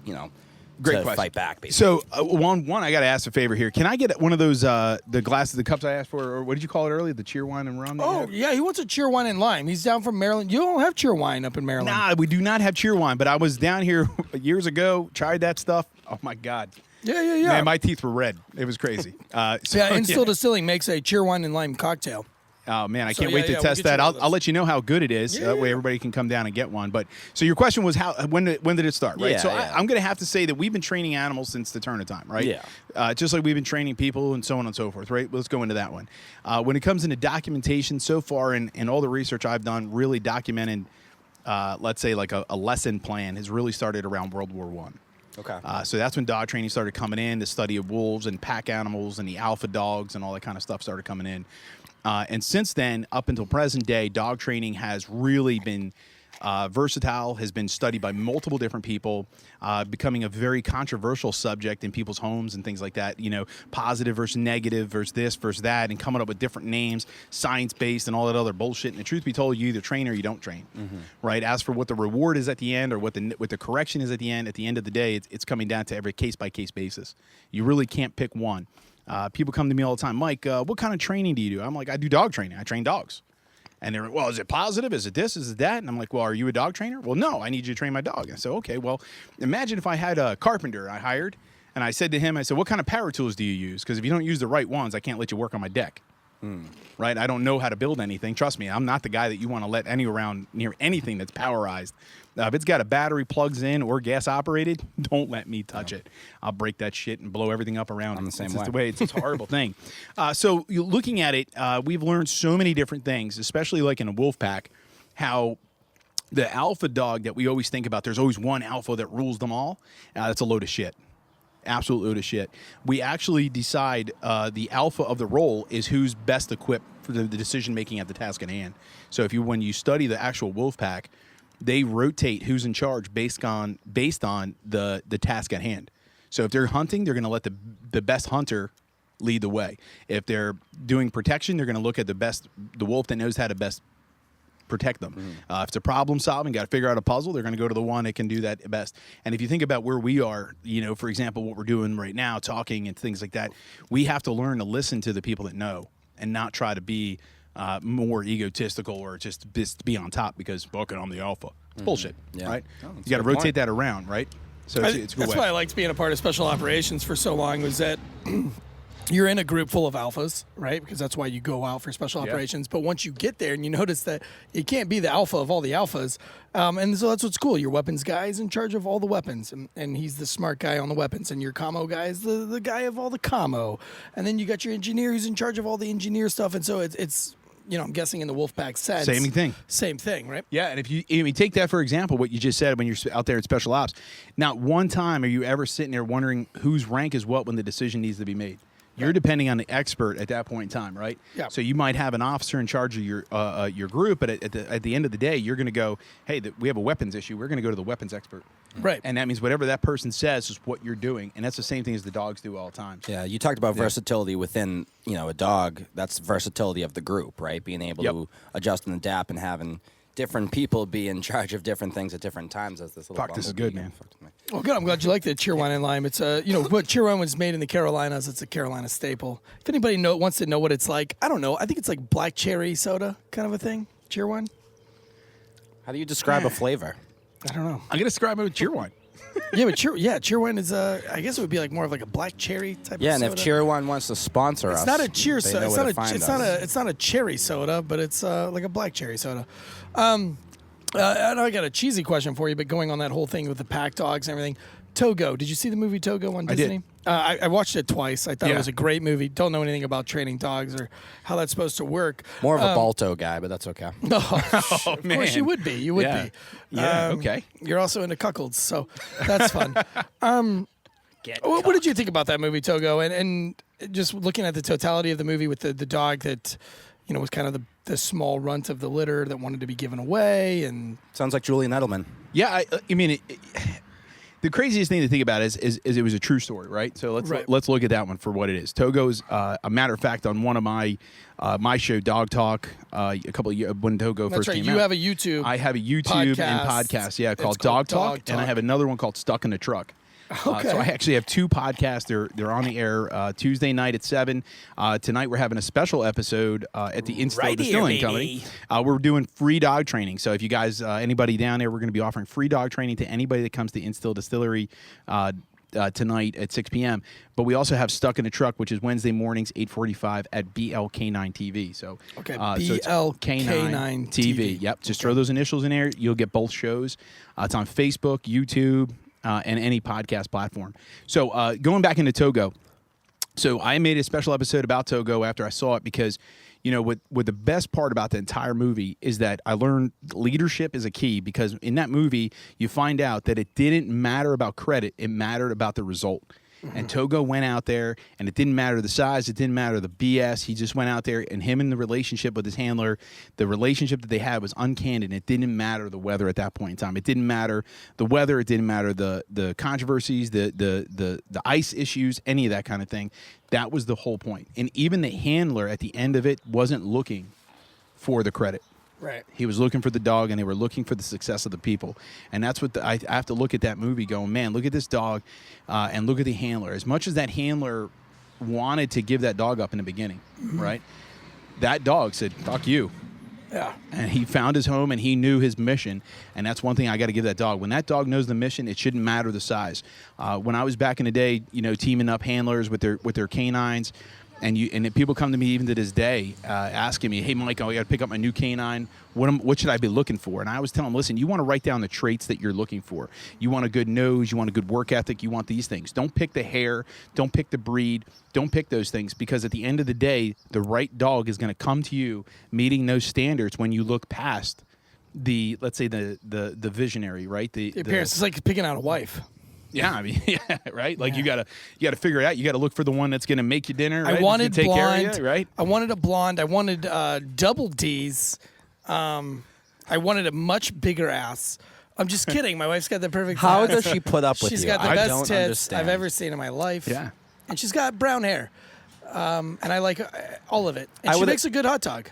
Great to question. fight back, basically? So one, I got to ask a favor here. Can I get one of those the glasses, the cups I asked for, or what did you call it earlier? The cheer wine and rum? Oh, yeah, he wants a cheer wine and lime. He's down from Maryland. You don't have cheer wine up in Maryland. Nah, we do not have cheer wine, but I was down here years ago, tried that stuff. Oh, my God. Yeah. Man, my teeth were red. It was crazy. Instill Distilling makes a cheer wine and lime cocktail. Oh, man, I can't wait to we'll test get that. you I'll let you know how good it is. That way everybody can come down and get one. But so your question was when did it start, right? I'm going to have to say that we've been training animals since the turn of time, right? Yeah. Just like we've been training people and so on and so forth, right? Let's go into that one. When it comes into documentation so far, and all the research I've done really documented, let's say like a lesson plan has really started around World War I. Okay. So that's when dog training started coming in. The study of wolves and pack animals and the alpha dogs and all that kind of stuff started coming in. And since then, up until present day, dog training has really been versatile, has been studied by multiple different people, becoming a very controversial subject in people's homes and things like that. Positive versus negative versus this versus that, and coming up with different names, science-based and all that other bullshit. And the truth be told, you either train or you don't train, right? As for what the reward is at the end or what the correction is at the end of the day, it's coming down to every case-by-case basis. You really can't pick one. People come to me all the time, Mike, what kind of training do you do? I'm like, I do dog training. I train dogs. And they're like, well, is it positive? Is it this? Is it that? And I'm like, well, are you a dog trainer? Well, no, I need you to train my dog. And I said, okay, well, imagine if I had a carpenter I hired, and I said to him, what kind of power tools do you use? Because if you don't use the right ones, I can't let you work on my deck. Right? I don't know how to build anything. Trust me, I'm not the guy that you want to let around near anything that's powerized. If it's got a battery plugs in or gas operated, don't let me touch it. I'll break that shit and blow everything up around. I'm the same It's just way. the way. It's a horrible thing. So looking at it, we've learned so many different things, especially like in a wolf pack, how the alpha dog that we always think about, there's always one alpha that rules them all. That's a load of shit. Absolute load of shit. We actually decide the alpha of the role is who's best equipped for the decision making at the task at hand. So when you study the actual wolf pack, they rotate who's in charge based on the task at hand. So if they're hunting, they're going to let the best hunter lead the way. If they're doing protection, they're going to look at the wolf that knows how to best protect them. If it's a problem solving, got to figure out a puzzle, they're going to go to the one that can do that best. And if you think about where we are, for example, what we're doing right now, talking and things like that, we have to learn to listen to the people that know and not try to be more egotistical or just be on top because, fuck it, I'm the alpha. It's bullshit, right? Oh, You got to rotate that around, right? So it's a good That's way. why I liked being a part of special operations for so long, was that you're in a group full of alphas, right? Because that's why you go out for special operations. But once you get there and you notice that you can't be the alpha of all the alphas, and so that's what's cool. Your weapons guy is in charge of all the weapons, and he's the smart guy on the weapons. And your commo guy is the guy of all the commo. And then you got your engineer who's in charge of all the engineer stuff. And so it's I'm guessing in the Wolfpack sense. Same thing, right? Yeah, and if you take that for example, what you just said when you're out there at Special Ops, not one time are you ever sitting there wondering whose rank is what when the decision needs to be made. You're depending on the expert at that point in time, right? Yeah. So you might have an officer in charge of your group, but at the end of the day, you're going to go, hey, we have a weapons issue. We're going to go to the weapons expert. Right. And that means whatever that person says is what you're doing, and that's the same thing as the dogs do all the time. Yeah, you talked about versatility within, a dog. That's versatility of the group, right? Being able to adjust and adapt and having different people be in charge of different things at different times. As this little Fuck, this is good, man. Well, good. I'm glad you like the cheer wine and lime. It's what cheer wine was made in the Carolinas. It's a Carolina staple. If anybody wants to know what it's like, I don't know. I think it's like black cherry soda kind of a thing. Cheer wine. How do you describe a flavor? I don't know. I'm going to describe it with cheer wine. Yeah, but cheer wine is I guess it would be like more of like a black cherry type of soda. Yeah, and if Cheer One wants to sponsor us, it's not a cheer soda. It's not a cherry soda, but it's like a black cherry soda. And I got a cheesy question for you, but going on that whole thing with the pack dogs and everything. Togo. Did you see the movie Togo on Disney? I did. I watched it twice. I thought it was a great movie. Don't know anything about training dogs or how that's supposed to work. More of a Balto guy, but that's okay. Of course you would be. You would be. Yeah, okay. You're also into cuckolds, so that's fun. What did you think about that movie, Togo? And just looking at the totality of the movie with the dog that, was kind of the small runt of the litter that wanted to be given away. And sounds like Julian Edelman. Yeah, I mean, the craziest thing to think about is it was a true story, right? So let's look at that one for what it is. Togo's, a matter of fact, on one of my show, Dog Talk, a couple of years when Togo first came out. You have a YouTube. I have a YouTube and podcast, called Dog Talk, and I have another one called Stuck in the Truck. Okay. So I actually have two podcasts. They're on the air Tuesday night at 7. Tonight we're having a special episode at the Instill Distilling Company. We're doing free dog training. So if you guys, anybody down there, we're going to be offering free dog training to anybody that comes to Instill Distillery tonight at 6 p.m. But we also have Stuck in the Truck, which is Wednesday mornings, 8:45 at BLK9 TV. So BLK9 TV. Yep. Just throw those initials in there. You'll get both shows. It's on Facebook, YouTube, and any podcast platform. So going back into Togo, so I made a special episode about Togo after I saw it because, what the best part about the entire movie is that I learned leadership is a key, because in that movie you find out that it didn't matter about credit, it mattered about the result. And Togo went out there, and it didn't matter the size, it didn't matter the BS. He just went out there, and him and the relationship with his handler, the relationship that they had was uncanny, and it didn't matter the weather at that point in time. It didn't matter the weather, it didn't matter the controversies, the ice issues, any of that kind of thing. That was the whole point. And even the handler at the end of it wasn't looking for the credit. Right. He was looking for the dog, and they were looking for the success of the people. And that's what I have to look at that movie going, man, look at this dog and look at the handler. As much as that handler wanted to give that dog up in the beginning, right, that dog said, fuck you. Yeah. And he found his home, and he knew his mission. And that's one thing I got to give that dog. When that dog knows the mission, it shouldn't matter the size. When I was back in the day, teaming up handlers with their canines, and people come to me even to this day asking me, hey, Mike, I got to pick up my new canine. What should I be looking for? And I always tell them, listen, you want to write down the traits that you're looking for. You want a good nose. You want a good work ethic. You want these things. Don't pick the hair. Don't pick the breed. Don't pick those things, because at the end of the day, the right dog is going to come to you meeting those standards when you look past let's say the visionary, right? The appearance. It's like picking out a wife. Yeah, I mean, yeah, right. Like you gotta figure it out. You gotta look for the one that's gonna make you dinner. Right? I wanted take blonde. Care of you, right? I wanted a blonde. I wanted double D's. I wanted a much bigger ass. I'm just kidding. My wife's got the perfect. How ass. does she put up with She's you? got the I best don't tits understand. I've ever seen in my life. Yeah, and she's got brown hair. And I like all of it. And I she would- makes a good hot dog.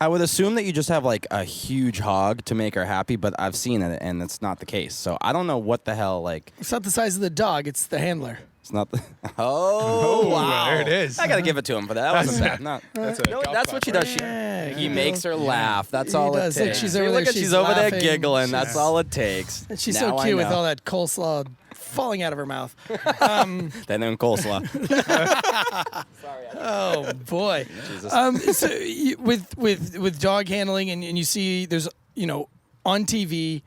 I would assume that you just have like a huge hog to make her happy, but I've seen it, and it's not the case. So I don't know what the hell, like, It's not the size of the dog. It's the handler. it's not the. Oh, wow. there it is. I got to give it to him for that. That wasn't bad. No. That's No, that's what she does. He makes her laugh. That's all it does. Look, takes. she's See, over look there, at she's she's over there laughing. giggling. That's all it takes. And she's Now so I cute with know. all that coleslaw falling out of her mouth. Then coleslaw. Oh boy. So with dog handling, and you see there's on TV.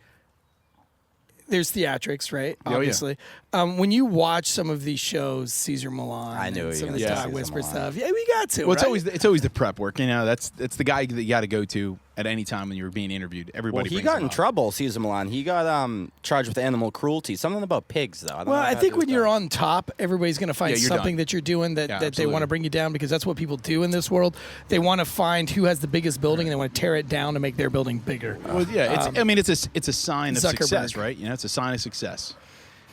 There's theatrics, right? Oh, yeah. Obviously. When you watch some of these shows, Caesar Milan, I knew and some you of were the gonna say dog Caesar whisper Milan. stuff. Yeah, we got to. Well, right? it's always the prep work. That's the guy that you got to go to at any time when you were being interviewed. Well, Everybody. he brings got him in up. trouble, Caesar Milan. He got charged with animal cruelty. Something about pigs, though. Well, I think when you're on. on top, everybody's going to find Yeah, you're something done. that you're doing that they absolutely. want to bring you down, because that's what people do in this world. They want to find who has the biggest building, and they want to tear it down to make their building bigger. Well, yeah, it's a sign of success, Zuckerberg. right? It's a sign of success.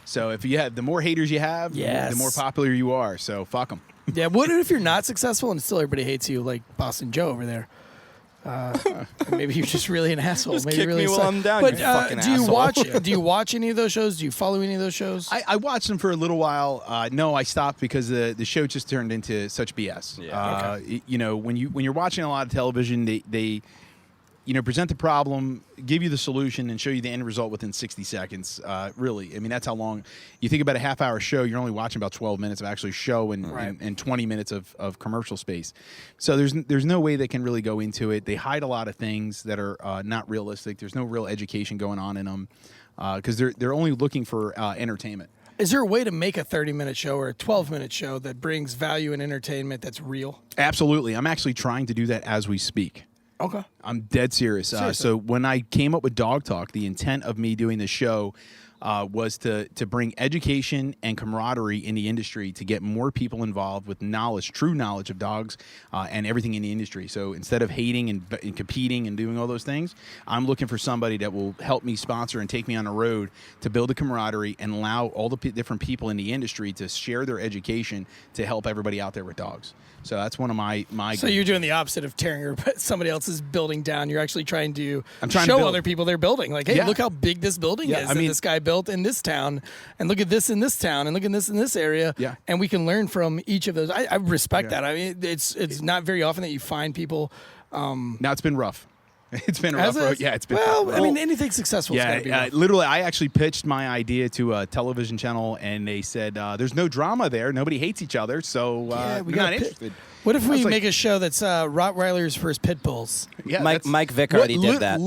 So if you have the more haters you have, Yes. the more popular you are. So fuck them. Yeah, what if you're not successful and still everybody hates you, like Boston Joe over there? Maybe you're just really an asshole. Just Maybe kick really me while suck. I'm down, But you fucking do you asshole. watch? Do you watch any of those shows? Do you follow any of those shows? I watched them for a little while. No, I stopped because the show just turned into such BS. Yeah. When you're watching a lot of television, they present the problem, give you the solution, and show you the end result within 60 seconds. Really, I mean, that's how long. You think about a half-hour show, you're only watching about 12 minutes of actually show and 20 minutes of commercial space. So there's no way they can really go into it. They hide a lot of things that are not realistic. There's no real education going on in them because they're only looking for entertainment. Is there a way to make a 30-minute show or a 12-minute show that brings value and entertainment that's real? Absolutely. I'm actually trying to do that as we speak. Okay. I'm dead serious. So when I came up with Dog Talk, the intent of me doing the show was to bring education and camaraderie in the industry to get more people involved with knowledge, true knowledge of dogs and everything in the industry. So instead of hating and competing and doing all those things, I'm looking for somebody that will help me sponsor and take me on a road to build a camaraderie and allow all the different people in the industry to share their education to help everybody out there with dogs. So that's one of my. So you're doing the opposite of tearing somebody else's building down. You're actually trying to trying to show build. other people their building. Like, hey, Yeah. look how big this building Yeah, is I that mean- this guy built in this town, and look at this in this town, and look at this in this area. Yeah. And we can learn from each of those. I respect Yeah. that. I mean, it's not very often that you find people. Now it's been rough. It's been a Has rough it? road. Yeah, it's been Well, rough. I mean, anything successful is going to be rough. Literally, I actually pitched my idea to a television channel, and they said, "There's no drama there. Nobody hates each other, so Yeah, we're gotta not pi- interested." What if I we was like- make a show that's Rottweilers versus pit bulls? Yeah, Mike Vick already did that.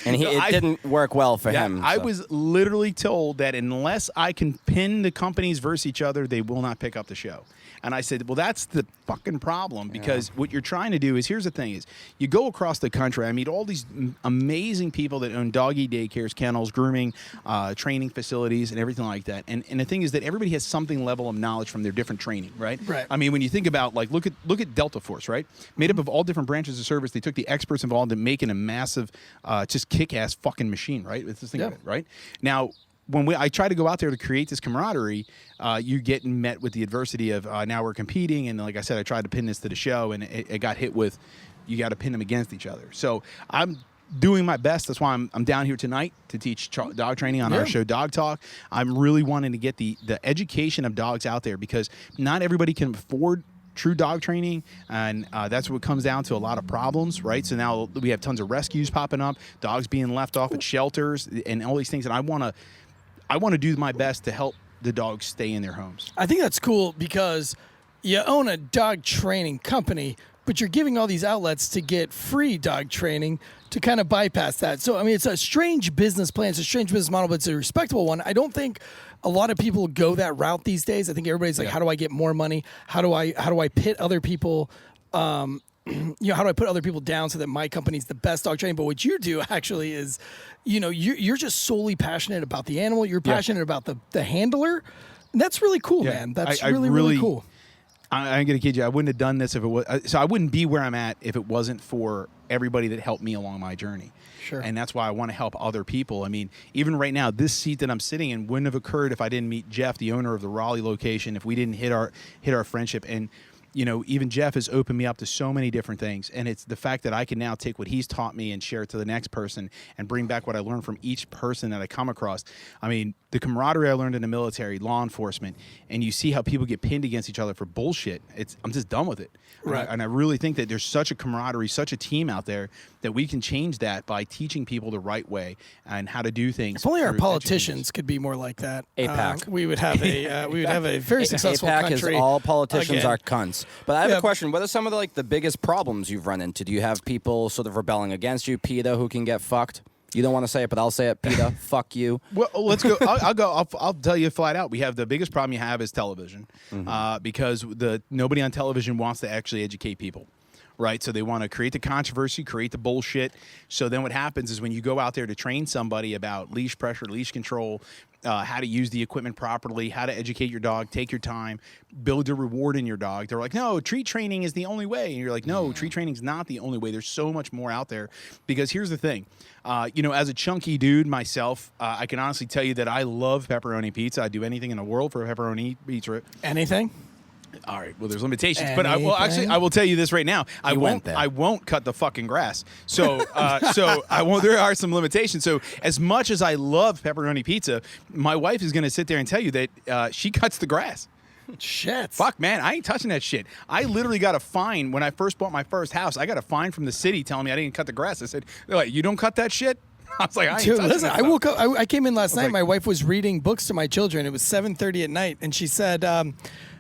And it didn't work well for him. I so. was literally told that unless I can pin the companies versus each other, they will not pick up the show. And I said, well, that's the fucking problem, because what you're trying to do is, here's the thing is, you go across the country, I meet all these amazing people that own doggy daycares, kennels, grooming, training facilities, and everything like that. And the thing is that everybody has something level of knowledge from their different training, right? Right. I mean, when you think about, like, look at Delta Force, right? Made up of all different branches of service. They took the experts involved in making a massive, just kick-ass fucking machine, right? Let's just think of it, right? Now, when I try to go out there to create this camaraderie, you get met with the adversity of now we're competing, and like I said, I tried to pin this to the show, and it got hit with, you got to pin them against each other. So I'm doing my best. That's why I'm down here tonight to teach dog training on our show, Dog Talk. I'm really wanting to get the education of dogs out there, because not everybody can afford true dog training, and that's what comes down to a lot of problems, right? So now we have tons of rescues popping up, dogs being left off at shelters, and all these things, and I want to do my best to help the dogs stay in their homes. I think that's cool because you own a dog training company, but you're giving all these outlets to get free dog training to kind of bypass that. So, I mean, it's a strange business plan. It's a strange business model, but it's a respectable one. I don't think a lot of people go that route these days. I think everybody's like, how do I get more money? How do I pit other people? How do I put other people down so that my company's the best dog training? But what you do actually is, you're just solely passionate about the animal. You're passionate about the handler. And that's really cool, man. That's really cool. I'm going to kid you. I wouldn't have done this if it was. So I wouldn't be where I'm at if it wasn't for everybody that helped me along my journey. Sure. And that's why I want to help other people. I mean, even right now, this seat that I'm sitting in wouldn't have occurred if I didn't meet Jeff, the owner of the Raleigh location, if we didn't hit our friendship. And even Jeff has opened me up to so many different things. And it's the fact that I can now take what he's taught me and share it to the next person and bring back what I learned from each person that I come across. I mean, the camaraderie I learned in the military, law enforcement, and you see how people get pinned against each other for bullshit. I'm just done with it. Right. And I really think that there's such a camaraderie, such a team out there that we can change that by teaching people the right way and how to do things. If only our through politicians education. could be more like that. APAC. We would have a very successful APAC country. is all politicians again. are cunts. But I have Yeah. a question. What are some of the biggest problems you've run into? Do you have people sort of rebelling against you, PETA, who can get fucked? You don't want to say it, but I'll say it. PETA, fuck you. Well, let's go. I'll go. I'll tell you flat out. We have the biggest problem you have is television, because nobody on television wants to actually educate people. Right, so they want to create the controversy, create the bullshit. So then what happens is when you go out there to train somebody about leash pressure, leash control, how to use the equipment properly, how to educate your dog, take your time, build a reward in your dog. They're like, no, treat training is the only way. And you're like, no, treat training is not the only way. There's so much more out there. Because here's the thing. As a chunky dude myself, I can honestly tell you that I love pepperoni pizza. I'd do anything in the world for a pepperoni pizza. Anything? All right. Well, there's limitations, but I will tell you this right now. I won't cut the fucking grass. So, I won't. There are some limitations. So, as much as I love pepperoni pizza, my wife is going to sit there and tell you that she cuts the grass. Shit. Fuck, man, I ain't touching that shit. I literally got a fine when I first bought my first house. I got a fine from the city telling me I didn't cut the grass. I said, they're like, you don't cut that shit? I was like, I ain't Dude, touching listen, that I stuff. woke up. I came in last night. like- My wife was reading books to my children. It was 7:30 at night, and she said,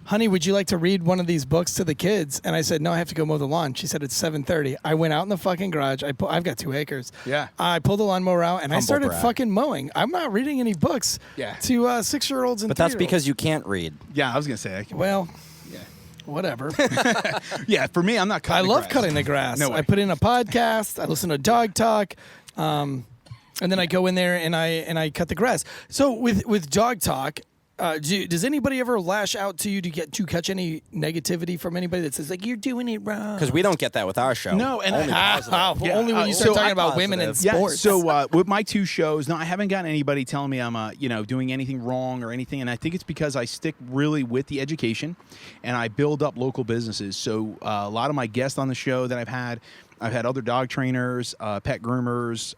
"Honey, would you like to read one of these books to the kids?" And I said, "No, I have to go mow the lawn." She said, "It's 7:30." I went out in the fucking garage. I've got 2 acres. Yeah. I pulled the lawnmower out, and I Humble started brag. fucking mowing. I'm not reading any books. Yeah. To 6-year-olds and But that's 3-year-olds. because you can't read. Yeah, I was going to say. Well, Yeah. whatever. Yeah, for me, I'm not I cutting the love grass. cutting the grass. No way. I put in a podcast. I listen to Dog Talk, and then I go in there and I cut the grass. So with Dog Talk, does anybody ever lash out to you to catch any negativity from anybody that says like you're doing it wrong? Because we don't get that with our show. No, and only positive. Yeah, only when you start so talking I'm about women in positive. sports. So with my 2 shows, no, I haven't gotten anybody telling me I'm doing anything wrong or anything, and I think it's because I stick really with the education, and I build up local businesses. So a lot of my guests on the show that I've had other dog trainers, pet groomers,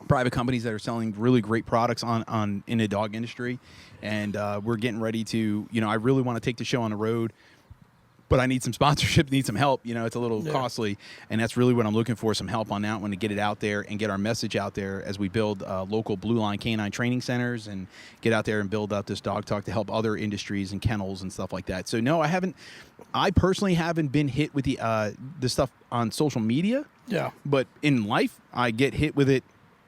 private companies that are selling really great products in the dog industry, and we're getting ready to. I really want to take the show on the road. But I need some sponsorship, need some help. It's a little costly, and that's really what I'm looking for, some help on that one to get it out there and get our message out there as we build local BlueLine K9 training centers and get out there and build out this dog talk to help other industries and kennels and stuff like that. So, no, I personally haven't been hit with the stuff on social media. Yeah. But in life, I get hit with it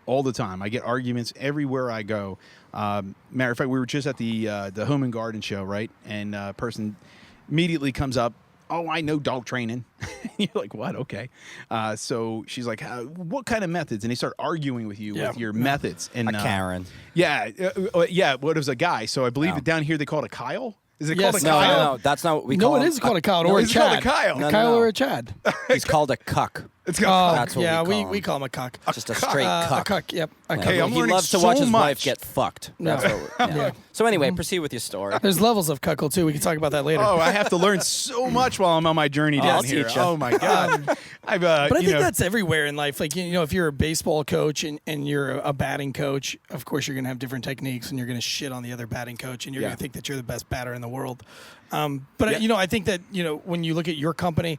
all the time. I get arguments everywhere I go. Matter of fact, we were just at the Home and Garden show, right? And a person immediately comes up, "Oh, I know dog training." You're like, "What?" Okay. So she's like, "What kind of methods?" And they start arguing with you with your methods. And A Karen. Yeah. Well, it was a guy. So I believe Oh. that down here they call it a Kyle. Is it Yes. called a No, Kyle? no, that's not what we No, call it him. is called a Kyle No, or a it's called a Chad. Kyle. No, A no, Kyle no. or a Chad. He's called a cuck. It's called. That's what yeah, we call we him. call him a cuck. Just a straight A cuck. cuck. Yep. A Yeah, cuck. Hey, I'm he learning loves to watch so his wife much. get fucked. No. That's what yeah. So anyway, proceed with your story. There's levels of cuckold too. We can talk about that later. Oh, I have to learn so much while I'm on my journey down I'll here. teach ya. Oh my god! I've But I think that's everywhere in life. Like, if you're a baseball coach and you're a batting coach, of course you're going to have different techniques and you're going to shit on the other batting coach and you're going to think that you're the best batter in the world. But I think that, when you look at your company,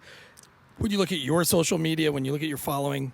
when you look at your social media, when you look at your following,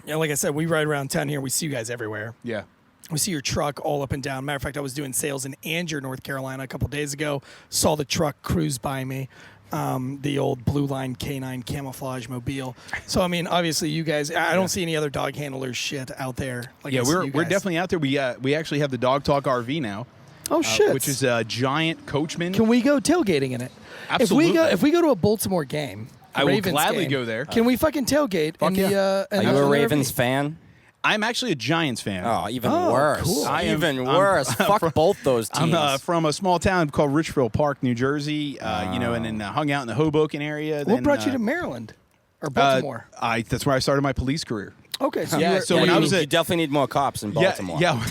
like I said, we ride around town here. We see you guys everywhere. yeah. We see your truck all up and down. Matter of fact, I was doing sales in Angier, North Carolina a couple days ago. Saw the truck cruise by me, the old BlueLine K9 camouflage mobile. So, obviously you guys, I don't see any other dog handlers shit out there. Like Yeah, I see we're you guys. definitely out there. We actually have the Dog Talk RV now, Oh, shit. which is a giant Coachman. Can we go tailgating in it? Absolutely. If we go to a Baltimore game, I will Ravens gladly game, go there. Can we fucking tailgate in the Are you a Ravens fan? I'm actually a Giants fan. Oh, even Oh, worse. cool. Even worse. Fuck both those teams. I'm from a small town called Richfield Park, New Jersey. And then hung out in the Hoboken area. What then, brought you to Maryland or Baltimore? That's where I started my police career. Okay, so Yeah, you were- so when I was you at definitely need more cops in Baltimore. yeah.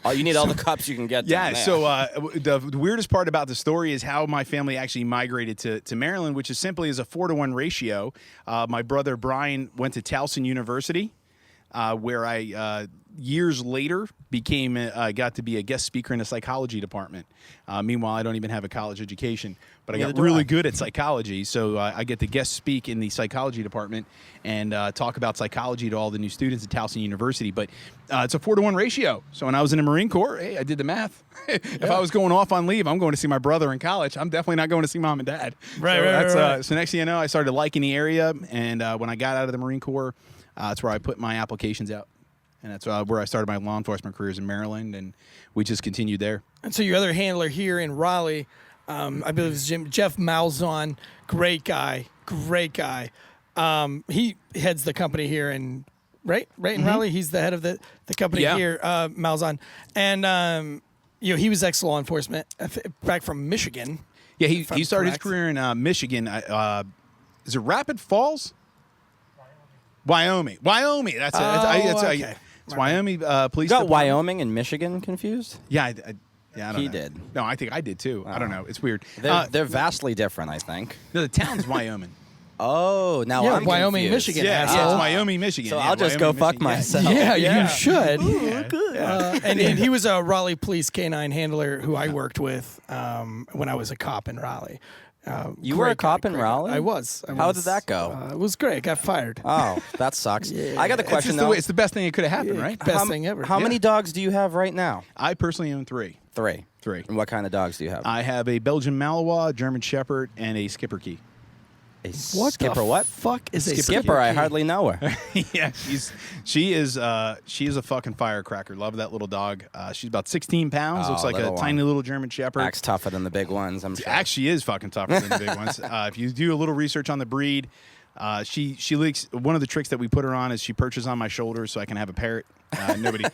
Oh, you need all the cops you can get. Yeah, down there. so the weirdest part about the story is how my family actually migrated to Maryland, which is simply as a 4-to-1 ratio. My brother Brian went to Towson University, where I years later got to be a guest speaker in a psychology department. Meanwhile, I don't even have a college education, but I got really good at psychology, so I get to guest speak in the psychology department and talk about psychology to all the new students at Towson University. But it's a 4-to-1 ratio. So when I was in the Marine Corps, hey, I did the math. If I was going off on leave, I'm going to see my brother in college. I'm definitely not going to see mom and dad. Right. So next thing you know, I started liking the area, and when I got out of the Marine Corps, that's where I put my applications out. And that's where I started my law enforcement careers in Maryland, and we just continued there. And so your other handler here in Raleigh, I believe it's Jeff Malzahn, great guy. He heads the company here in in Raleigh. He's the head of the company here, Malzahn, and he was ex-law enforcement back from Michigan. Yeah, he started his career in Michigan. Is it Rapid Falls? Wyoming. That's it. Okay. It's Wyoming police. You got Department. Wyoming and Michigan confused? Yeah, I don't He know. did. No, I think I did too. I don't know. It's weird. They're vastly different, I think. No, the town's Wyoming. Oh, now Yeah, I'm Wyoming, confused. Michigan. Yeah, asshole. it's Wyoming, Michigan. So Yeah, I'll just Wyoming, go fuck Michigan. myself. You should. Good. And he was a Raleigh police K9 handler who I worked with when I was a cop in Raleigh. You were a cop in Raleigh? I was. How did that go? It was great. I got fired. Oh, that sucks. I got a It's, question just though. it's the best thing that could have happened, right? Best thing ever. How many dogs do you have right now? I personally own 3. 3. 3. And what kind of dogs do you have? I have a Belgian Malinois, German Shepherd, and a Skipper Key. A What skipper? the What? fuck is a Skipper? I key? hardly know her. Yeah, she is a fucking firecracker. Love that little dog. She's about 16 pounds. Oh, Looks like a little one. tiny little German Shepherd. Acts tougher than the big ones, I'm sure. Actually is fucking tougher than the big ones. If you do a little research on the breed, she likes, one of the tricks that we put her on is she perches on my shoulder so I can have a parrot. Nobody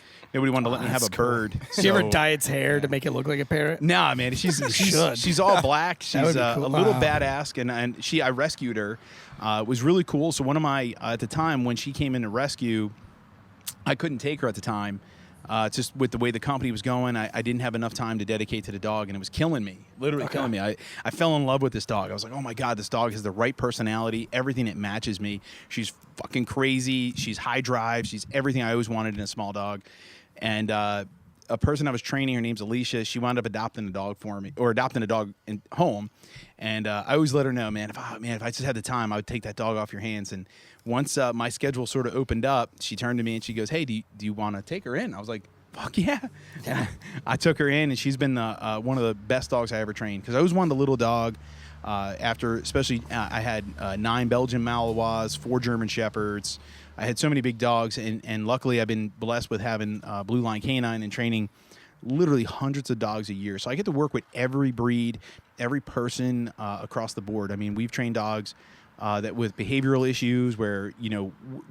wanted to let me have a bird. Do you ever so- dye its hair to make it look like a parrot? Nah, man, should. she's all black. That would She's be a cool. little Wow. badass, and I rescued her. It was really cool. So one of my at the time when she came in to rescue, I couldn't take her at the time. Just with the way the company was going, I didn't have enough time to dedicate to the dog, and it was killing me, literally killing me. I fell in love with this dog. I was like, oh my God, this dog has the right personality, everything that matches me. She's fucking crazy. She's high drive. She's everything I always wanted in a small dog. And a person I was training, her name's Alicia, she wound up adopting a dog for me, or adopting a dog in home. And I always let her know, man, if I just had the time, I would take that dog off your hands. And once my schedule sort of opened up, she turned to me and she goes, hey, do you want to take her in? I was like, fuck yeah. I took her in, and she's been one of the best dogs I ever trained, because I always wanted a little dog. Especially I had 9 Belgian Malinois, 4 German Shepherds. I had so many big dogs, and luckily I've been blessed with having BlueLine K9 and training literally hundreds of dogs a year. So I get to work with every breed, every person across the board. I mean, we've trained dogs that with behavioral issues where,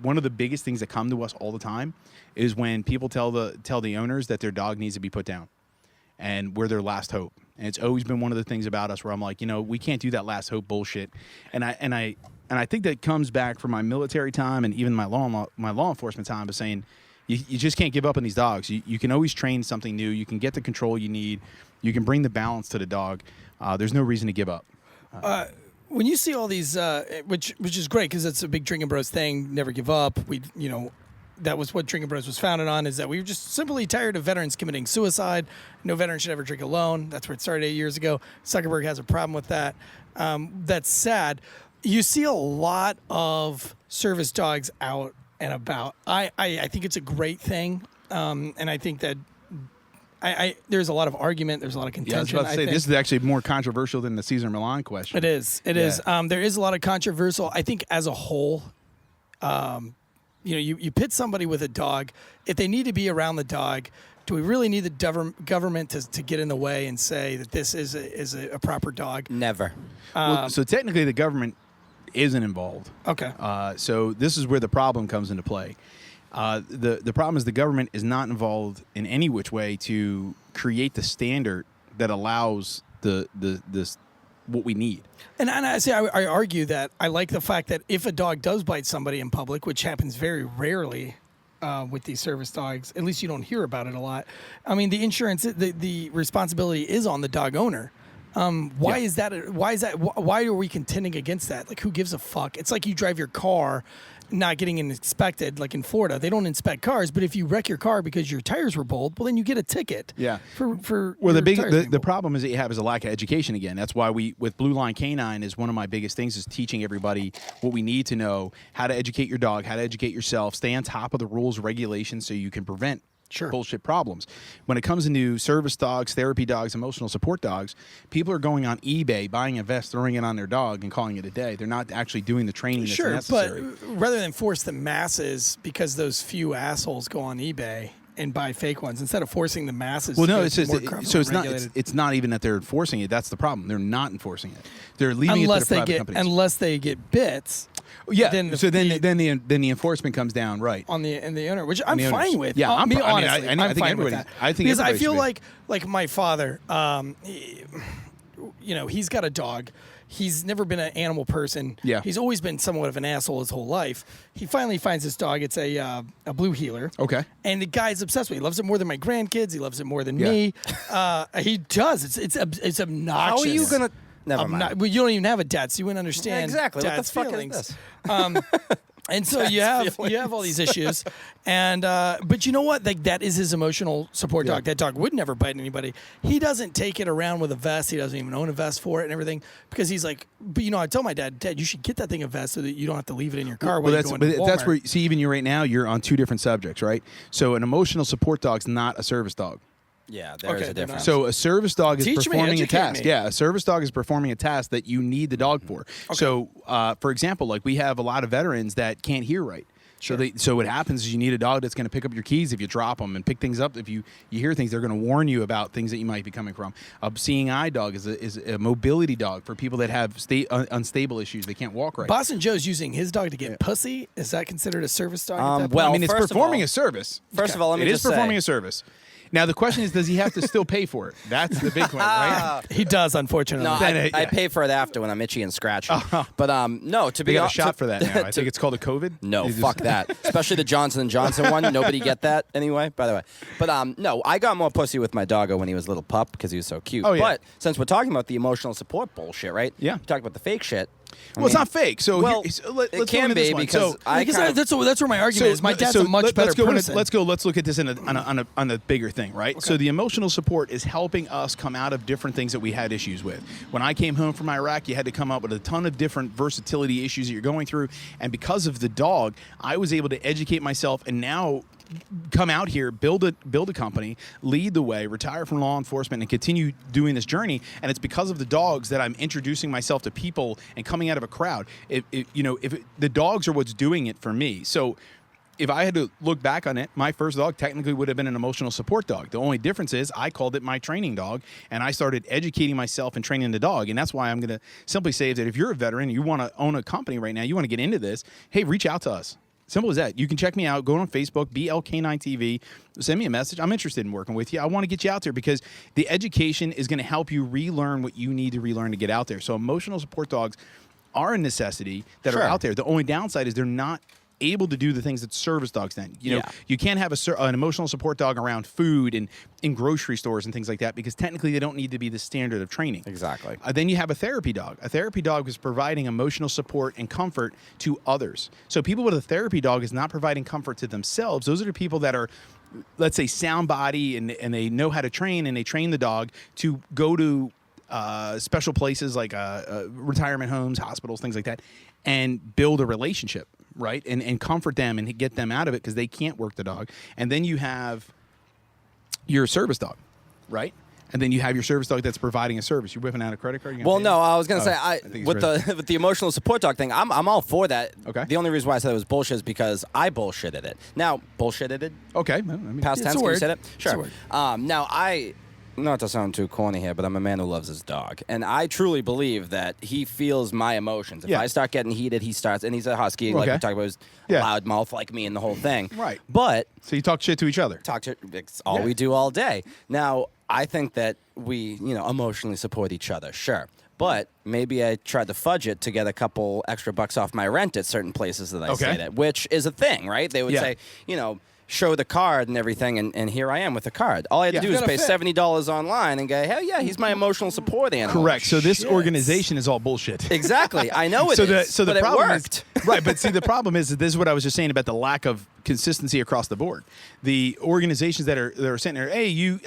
one of the biggest things that come to us all the time is when people tell the owners that their dog needs to be put down and we're their last hope. And it's always been one of the things about us where I'm like, we can't do that last hope bullshit. And I think that comes back from my military time and even my law enforcement time of saying, you just can't give up on these dogs. You can always train something new. You can get the control you need. You can bring the balance to the dog. There's no reason to give up. When you see all these, which is great because it's a big Drinking Bros thing, never give up. That was what Drinking Bros was founded on, is that we were just simply tired of veterans committing suicide. No veteran should ever drink alone. That's where it started 8 years ago. Zuckerberg has a problem with that. That's sad. You see a lot of service dogs out and about. I think it's a great thing, and I think that there's a lot of argument. There's a lot of contention. Yeah, I was about to say, this is actually more controversial than the Cesar Millan question. It is. It is. There is a lot of controversial. I think as a whole, you pit somebody with a dog. If they need to be around the dog, do we really need the government to get in the way and say that this is a proper dog? Never. So technically the government isn't involved. Okay. So this is where the problem comes into play. The problem is the government is not involved in any which way to create the standard that allows the what we need. And I argue that I like the fact that if a dog does bite somebody in public, which happens very rarely with these service dogs, at least you don't hear about it a lot. I mean, the insurance, the responsibility is on the dog owner. Why is that? Why are we contending against that? Like, who gives a fuck? It's like you drive your car not getting inspected, like in Florida. They don't inspect cars, but if you wreck your car because your tires were bowled, well, then you get a ticket. Yeah. For well, your the problem is that you have is a lack of education again. That's why with BlueLine K9 is one of my biggest things is teaching everybody what we need to know, how to educate your dog, how to educate yourself, stay on top of the rules, regulations, so you can prevent bullshit problems. When it comes into service dogs, therapy dogs, emotional support dogs, people are going on eBay, buying a vest, throwing it on their dog, and calling it a day. They're not actually doing the training that's necessary. But rather than force the masses, because those few assholes go on eBay and buy fake ones, instead of forcing the masses. Well, no, it's not even that they're enforcing it. That's the problem. They're not enforcing it. They're leaving it to the private companies. Unless they get bits. Yeah. Then the enforcement comes down, right? On the owner, which I'm fine with. Yeah, I'm think fine with that. I think because I feel like my father, he's got a dog. He's never been an animal person. Yeah. He's always been somewhat of an asshole his whole life. He finally finds this dog. It's a blue healer. Okay. And the guy's obsessed with it. He loves it more than my grandkids. He loves it more than me. He does. It's obnoxious. How are you gonna? Never mind. Well, you don't even have a dad, so you wouldn't understand. Exactly. Dad's What the fuck feelings. is this? And so you have all these issues, and but you know what? Like, that is his emotional support dog. That dog would never bite anybody. He doesn't take it around with a vest. He doesn't even own a vest for it and everything, because he's like, but I tell my dad, you should get that thing a vest so that you don't have to leave it in your car while you're going to Walmart. That's where even you right now you're on two different subjects, right? So an emotional support dog's not a service dog. Yeah, there's a difference. So a service dog is performing a task. Me. Yeah, a service dog is performing a task that you need the dog for. Okay. So, for example, like we have a lot of veterans that can't hear right. Sure. So what happens is you need a dog that's going to pick up your keys if you drop them and pick things up. If you hear things, they're going to warn you about things that you might be coming from. A seeing eye dog is a mobility dog for people that have unstable issues. They can't walk right. Boston Joe's using his dog to get pussy. Is that considered a service dog? At that point? Well, it's performing a service. First of all, let me just say. It is performing a service. Now, the question is, does he have to still pay for it? That's the big one, right? He does, unfortunately. No, I pay for it after when I'm itchy and scratchy. But no, to be honest, got a shot for that now. I think it's called a COVID. No, fuck that. Especially the Johnson & Johnson one. Nobody get that anyway, by the way. But no, I got more pussy with my doggo when he was a little pup because he was so cute. Oh, yeah. But since we're talking about the emotional support bullshit, right? Yeah. We talked about the fake shit. Well, it's not fake. So it can be because that's where my argument is. My dad's a much better person. Let's look at this on a bigger thing, right? Okay. So the emotional support is helping us come out of different things that we had issues with. When I came home from Iraq, you had to come up with a ton of different versatility issues that you're going through, and because of the dog, I was able to educate myself, and now come out here, build a company, lead the way, retire from law enforcement, and continue doing this journey. And it's because of the dogs that I'm introducing myself to people and coming out of a crowd. The dogs are what's doing it for me. So if I had to look back on it, my first dog technically would have been an emotional support dog. The only difference is I called it my training dog, and I started educating myself and training the dog. And that's why I'm going to simply say that if you're a veteran, you want to own a company right now, you want to get into this, hey, reach out to us. Simple as that. You can check me out. Go on Facebook, BLK9TV. Send me a message. I'm interested in working with you. I want to get you out there because the education is going to help you relearn what you need to relearn to get out there. So emotional support dogs are a necessity that are out there. The only downside is they're not able to do the things that service dogs then. You can't have an emotional support dog around food and in grocery stores and things like that because technically they don't need to be the standard of training. Exactly. Then you have a therapy dog. A therapy dog is providing emotional support and comfort to others. So people with a therapy dog is not providing comfort to themselves. Those are the people that are, let's say, sound body and they know how to train and they train the dog to go to special places like retirement homes, hospitals, things like that, and build a relationship, right? And comfort them and get them out of it because they can't work the dog. And then you have your service dog, right? And then you have your service dog that's providing a service. You're whipping out a credit card? Well, no, I was going to say, with the emotional support dog thing, I'm all for that. Okay. The only reason why I said it was bullshit is because I bullshitted it. Now, bullshitted it? Okay. Past tense, can you say it? Sure. Now, not to sound too corny here, but I'm a man who loves his dog. And I truly believe that he feels my emotions. If I start getting heated, he starts, and he's a husky, like we talked about, he's loud mouth like me and the whole thing. Right. But so you talk shit to each other. It's all we do all day. Now, I think that we, emotionally support each other, sure. But maybe I tried to fudge it to get a couple extra bucks off my rent at certain places that I stayed at, which is a thing, right? They would say, show the card and everything, and here I am with the card. All I had to do was pay $70 online and go, hell yeah, he's my emotional support animal. Correct. So this organization is all bullshit. Exactly. I know it is. So the but problem it worked. is right. But see, the problem is that this is what I was just saying about the lack of consistency across the board. The organizations that are sitting there, hey, you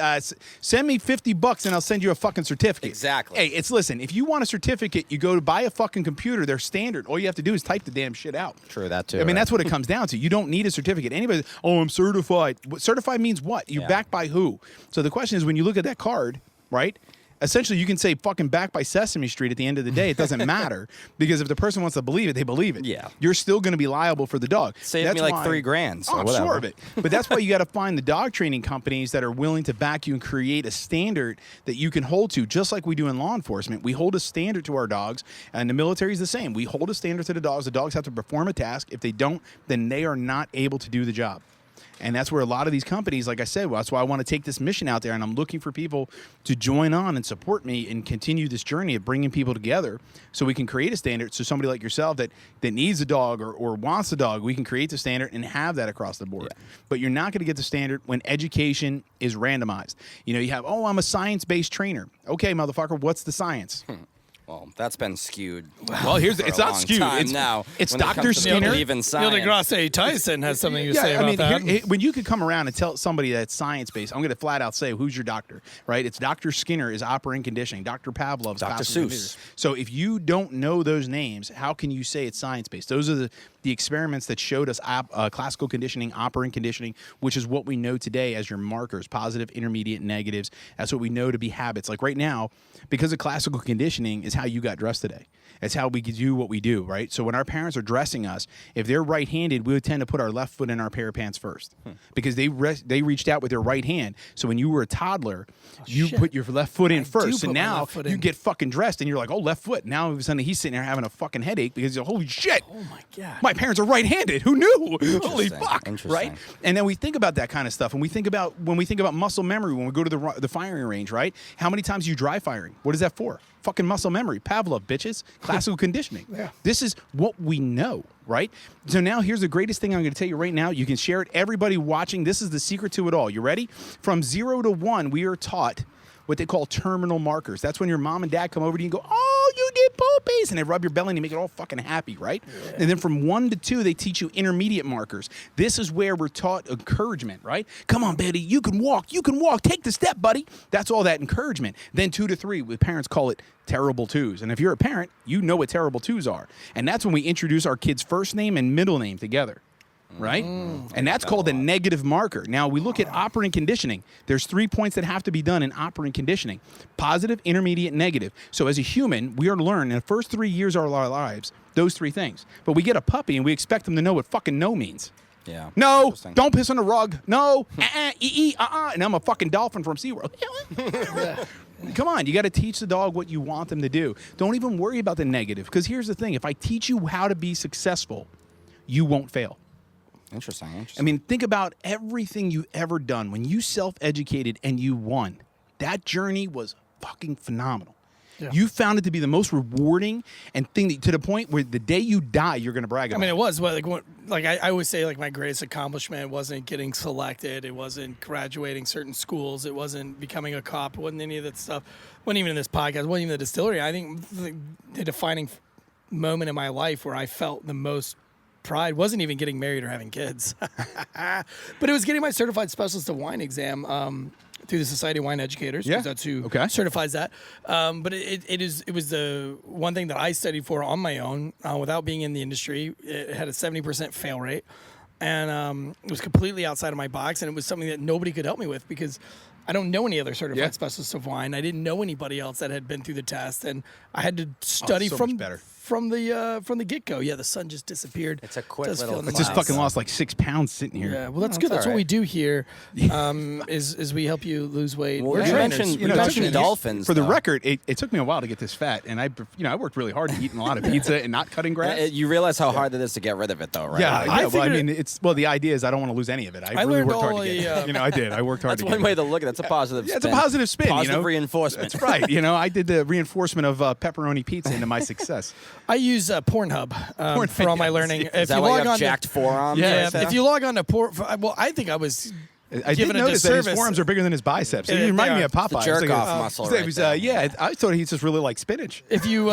send me $50 and I'll send you a fucking certificate. Exactly. Hey, listen. If you want a certificate, you go to buy a fucking computer. They're standard. All you have to do is type the damn shit out. True, that too. I mean, that's what it comes down to. You don't need a certificate. Anybody, I'm certified. Certified means what? You're backed by who? So the question is, when you look at that card, right? Essentially, you can say fucking backed by Sesame Street at the end of the day. It doesn't matter because if the person wants to believe it, they believe it. Yeah. You're still going to be liable for the dog. Saved me like $3,000. So I'm whatever. sure of it. But that's why you got to find the dog training companies that are willing to back you and create a standard that you can hold to, just like we do in law enforcement. We hold a standard to our dogs, and the military is the same. We hold a standard to the dogs. The dogs have to perform a task. If they don't, then they are not able to do the job. And that's where a lot of these companies, like I said, that's why I want to take this mission out there, and I'm looking for people to join on and support me and continue this journey of bringing people together so we can create a standard. So somebody like yourself that needs a dog or wants a dog, we can create the standard and have that across the board. Yeah. But you're not going to get the standard when education is randomized. You have, I'm a science-based trainer. Okay, motherfucker, what's the science? Well, that's been skewed. Well, it's not skewed. It's Dr. Skinner. Neil deGrasse Tyson has something to say about that. When you could come around and tell somebody that's science-based, I'm going to flat out say, who's your doctor, right? It's Dr. Skinner is operant conditioning. Dr. Pavlov's Dr. Seuss. So if you don't know those names, how can you say it's science-based? Those are the experiments that showed us classical conditioning, operant conditioning, which is what we know today as your markers, positive, intermediate, negatives. That's what we know to be habits. Like right now, because of classical conditioning is how you got dressed today. It's how we do what we do, right? So when our parents are dressing us, if they're right-handed, we would tend to put our left foot in our pair of pants first because they reached out with their right hand. So when you were a toddler, you put your left foot in first. And now you get fucking dressed and you're like, oh, left foot. Now all of a sudden he's sitting there having a fucking headache because he's like, holy shit. Oh, my God. My parents are right-handed. Who knew? Holy fuck, right? And then we think about that kind of stuff. And we think about muscle memory when we go to the firing range, right? How many times are you dry firing? What is that for? Fucking muscle memory. Pavlov, bitches. Classical conditioning. Yeah. This is what we know, right? So now here's the greatest thing I'm going to tell you right now. You can share it. Everybody watching, this is the secret to it all. You ready? From 0 to 1, we are taught what they call terminal markers. That's when your mom and dad come over to you and go, oh, you did poopies, and they rub your belly and they make it all fucking happy, right? Yeah. And then from 1 to 2, they teach you intermediate markers. This is where we're taught encouragement, right? Come on, Betty, you can walk, take the step, buddy. That's all that encouragement. Then 2 to 3, with parents call it terrible twos. And if you're a parent, you know what terrible twos are. And that's when we introduce our kid's first name and middle name together. Right? And that's called a negative marker. Now, we look at operant conditioning. There's 3 points that have to be done in operant conditioning. Positive, intermediate, negative. So as a human, we are to learn in the first 3 years of our lives those 3 things. But we get a puppy and we expect them to know what fucking no means. Yeah. No, don't piss on the rug. No, and I'm a fucking dolphin from SeaWorld. Come on, you got to teach the dog what you want them to do. Don't even worry about the negative, because here's the thing. If I teach you how to be successful, you won't fail. Interesting. I mean, think about everything you've ever done. When you self-educated and you won, that journey was fucking phenomenal. Yeah. You found it to be the most rewarding and thing that, to the point where the day you die, you're going to brag about. I mean, it was I always say, like, my greatest accomplishment wasn't getting selected. It wasn't graduating certain schools. It wasn't becoming a cop. It wasn't any of that stuff. It wasn't even in this podcast. It wasn't even the distillery. I think the defining moment in my life where I felt the most pride wasn't even getting married or having kids, but it was getting my certified specialist of wine exam through the Society of Wine Educators. Yeah, that's who certifies that. But it was the one thing that I studied for on my own without being in the industry. It had a 70% fail rate, and it was completely outside of my box. And it was something that nobody could help me with because I don't know any other certified specialists of wine. I didn't know anybody else that had been through the test, and I had to study from the get-go. Yeah, the sun just disappeared. It's a quick little. I just fucking lost like 6 pounds sitting here. Yeah, well, that's good. That's what we do here. Is we help you lose weight. Well, you mentioned dolphins. For the record, it took me a while to get this fat, and I worked really hard eating a lot of pizza and not cutting grass. You realize how hard it is to get rid of it, though, right? Yeah. The idea is I don't want to lose any of it. I really worked hard to get it. I did. I worked hard. That's one way to look at it. It's a positive Yeah, spin. it's a positive spin. Positive reinforcement. That's right. I did the reinforcement of pepperoni pizza into my success. I use Pornhub for all my learning. Is that why you have jacked forearms? Yeah, right if you log on to well, I think I was I did given a notice that disservice. his forearms are bigger than his biceps. He They reminded me are. of Popeye. It's the jerk-off muscle right there. Yeah, I thought he just really liked spinach. If you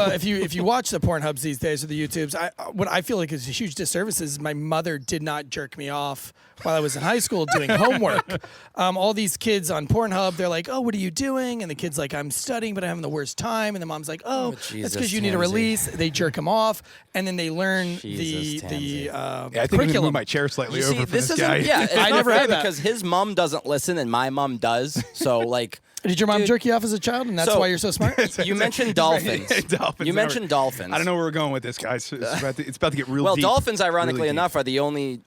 watch the Pornhubs these days or the YouTubes, what I feel like is a huge disservice is my mother did not jerk me off while I was in high school doing homework. All these kids on Pornhub, they're like, "Oh, what are you doing?" And the kid's like, "I'm studying, but I'm having the worst time." And the mom's like, "Oh, that's Jesus, because you need a Tansy. release." They jerk them off, and then they learn Jesus, the Yeah, I think I'm going to curriculum. move my chair slightly You over see, for this this isn't. guy. Yeah, it's I not never fair had that. because his mom doesn't listen and my mom does. So like. Did your mom Dude. jerk you off as a child, and that's So- why you're so smart? You mentioned dolphins. Dolphins. You mentioned dolphins. I don't know where we're going with this, guys. It's about to get real Well, deep. dolphins, ironically Really deep. enough, are the only,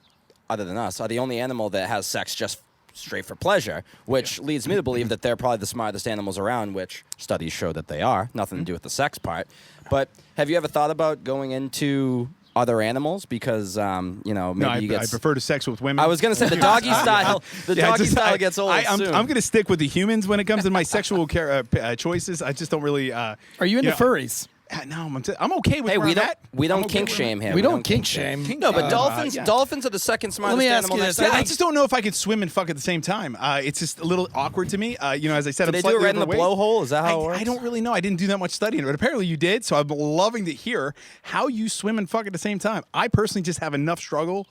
other than us, are the only animal that has sex just straight for pleasure, which leads me to believe that they're probably the smartest animals around, which studies show that they are. Nothing to do with the sex part. But have you ever thought about going into other animals? Because, maybe No, you get... I prefer to sex with women. I was going to say the doggy style. The Yeah, doggy just- style gets old I'm soon. going to stick with the humans when it comes to my sexual choices. I just don't really. Are you into furries? No, I'm okay with Hey, where we I'm don't at. we don't I'm okay kink where shame here. We don't kink shame. No, but dolphins yeah. dolphins are the second smartest me ask animal you next this. to I us. just don't know if I could swim and fuck at the same time. It's just a little awkward to me. As I said, Do I'm they do slightly it right in the overweight. blowhole? Is that how it works? I don't really know. I didn't do that much studying, but apparently you did. So I'm loving to hear how you swim and fuck at the same time. I personally just have enough struggle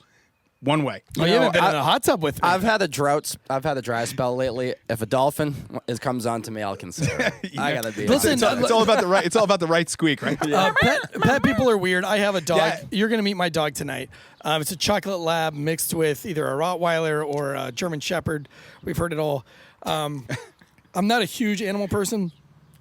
one way. Oh, you haven't been in a hot tub with me. I've had a dry spell lately. If a dolphin comes on to me, I'll consider it. I gotta be. Listen, honest. It's all about the right. It's all about the right squeak, right? Pet people are weird. I have a dog. Yeah. You're going to meet my dog tonight. It's a chocolate lab mixed with either a Rottweiler or a German Shepherd. We've heard it all. I'm not a huge animal person.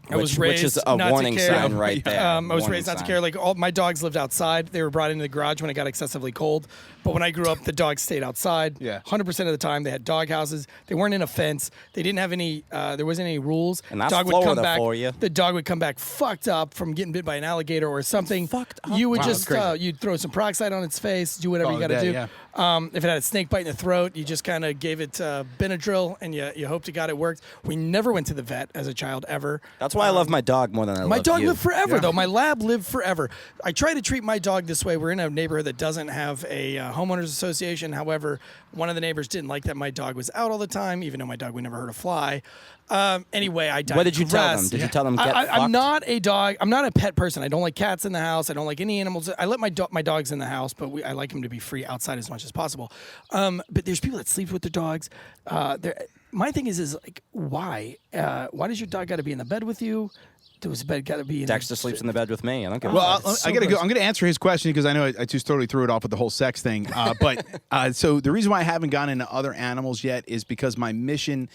I was raised which is a not warning to care. sign right there. I was Warning raised not to sign. care. Like all my dogs lived outside. They were brought into the garage when it got excessively cold. But when I grew up, the dogs stayed outside. Yeah. 100% of the time, they had dog houses. They weren't in a fence. They didn't have any. There wasn't any rules. And that's dog would come Florida back. for you. The dog would come back fucked up from getting bit by an alligator or something. Fucked up? You would Wow, just that's crazy. you'd throw some peroxide on its face. Do whatever Call you it got to a do. day, yeah. If it had a snake bite in the throat, you just kind of gave it Benadryl, and you hope to God it worked. We never went to the vet as a child ever. That's why I love my dog more than I My love dog you. lived forever, Yeah. though. My lab lived forever. I try to treat my dog this way. We're in a neighborhood that doesn't have a homeowners association. However, one of the neighbors didn't like that my dog was out all the time, even though my dog would never hurt a fly. Anyway, I digress. What did you tell them? Did you tell them get I'm fucked? not a dog. I'm not a pet person. I don't like cats in the house. I don't like any animals. I let my dogs in the house, but I like them to be free outside as much as possible. But there's people that sleep with their dogs. My thing is like, why? Why does your dog got to be in the bed with you? Does the bed got to be in Dexter sleeps in the bed with me. I don't give a Well, fuck. so I gotta go. gross. I'm gonna answer his question because I know I just totally threw it off with the whole sex thing. So the reason why I haven't gone into other animals yet is because my mission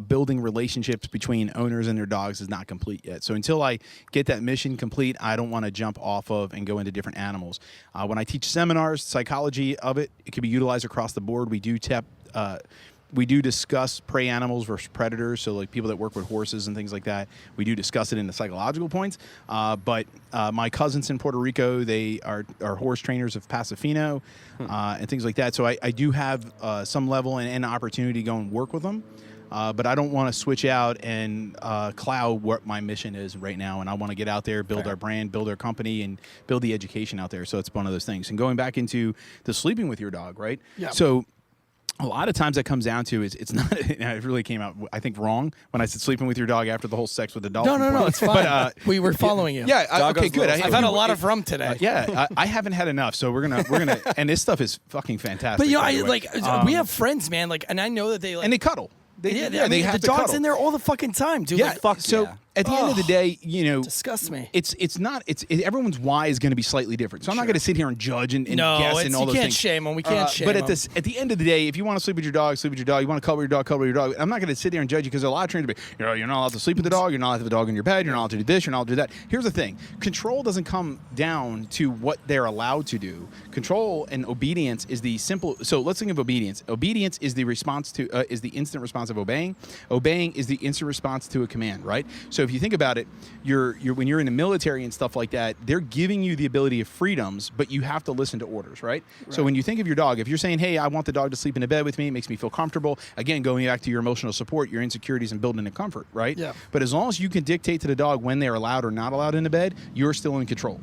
building relationships between owners and their dogs is not complete yet. So until I get that mission complete, I don't want to jump off of and go into different animals. When I teach seminars, psychology of it can be utilized across the board. We do discuss prey animals versus predators, so like people that work with horses and things like that. We do discuss it in the psychological points. But my cousins in Puerto Rico, they are horse trainers of Pasofino and things like that. So I do have some level and opportunity to go and work with them. But I don't want to switch out and cloud what my mission is right now. And I want to get out there, build our brand, build our company, and build the education out there. So it's one of those things. And going back into the sleeping with your dog, right? Yeah. So a lot of times that comes down to is it's not. It really came out, I think, wrong when I said sleeping with your dog after the whole sex with the dolphin. No, part. it's fine. But, we were following you. yeah. Dog Okay. goes Good. little. I've had a lot of rum today. I haven't had enough, so we're gonna. And this stuff is fucking fantastic. But by the way. we have friends, man. Like, and I know that they like. and they cuddle. yeah, they they have the to dog's cuddle. in there all the fucking time, dude. Yeah. Like, fuck So yeah. at the end of the day, disgusts me. it's not. Everyone's why is going to be slightly different. So I'm not going to sit here and judge and No, guess it's- and all you those can't things. shame 'em. We can't shame But 'em. at the end of the day, if you want to sleep with your dog, sleep with your dog. You want to cuddle with your dog. I'm not going to sit there and judge you because a lot of trainers be, you're not allowed to sleep with the dog. You're not allowed to have the dog in your bed. You're not allowed to do this. You're not allowed to do that. Here's the thing: control doesn't come down to what they're allowed to do. Control and obedience is the simple. So let's think of obedience. Obedience is the response to is the instant response of obeying. Obeying is the instant response to a command. Right. So if you think about it, you're when you're in the military and stuff like that, they're giving you the ability of freedoms, but you have to listen to orders, right? So when you think of your dog, if you're saying, hey, I want the dog to sleep in a bed with me, it makes me feel comfortable. Again, going back to your emotional support, your insecurities and building a comfort, right? Yeah. But as long as you can dictate to the dog when they're allowed or not allowed in the bed, you're still in control.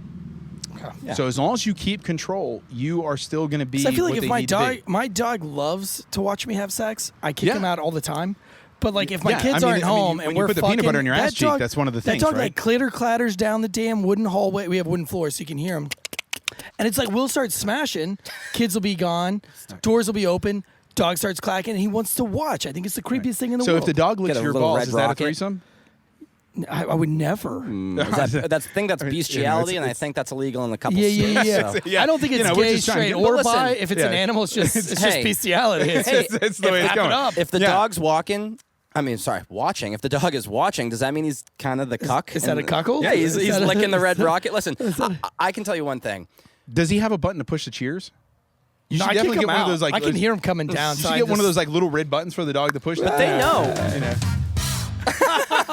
Yeah. So as long as you keep control, you are still going to be. I feel like what if they my need to dog, be. my dog loves to watch me have sex, I kick Yeah. him out all the time. But like if my Yeah, kids I mean, aren't home when and you we're put the fucking, peanut butter in your that ass cheek, dog- that's one of the things, That dog right? like clitter clatters down the damn wooden hallway. We have wooden floors, so you can hear him. And it's like we'll start smashing. Kids will be gone. Doors will be open. Dog starts clacking, and he wants to watch. I think it's the creepiest thing in the So world. if the dog licks Get a your little balls, red is that a rocket. threesome? I would never. That's I think that's bestiality, and I it's- think that's illegal in a couple Yeah, states. yeah, so. yeah. I don't think it's we're gay, just trying to straight, get- or But listen, bi. If it's an yeah. animal, it's just it's Hey. just bestiality. It's Hey, just, It's the way it's wrap it going. up. If the Yeah. dog's watching, watching. If the dog is watching, does that mean he's kind of the cuck? is that a cuckold? Yeah, he's Is that a- licking the is red that- rocket. Listen, I can tell you one thing. Does he have a button to push the cheers? You No, should I kick definitely him get one out. of those. Like, I can hear him coming down. You so should I get one of just- those like little red buttons for the dog to push. But they know.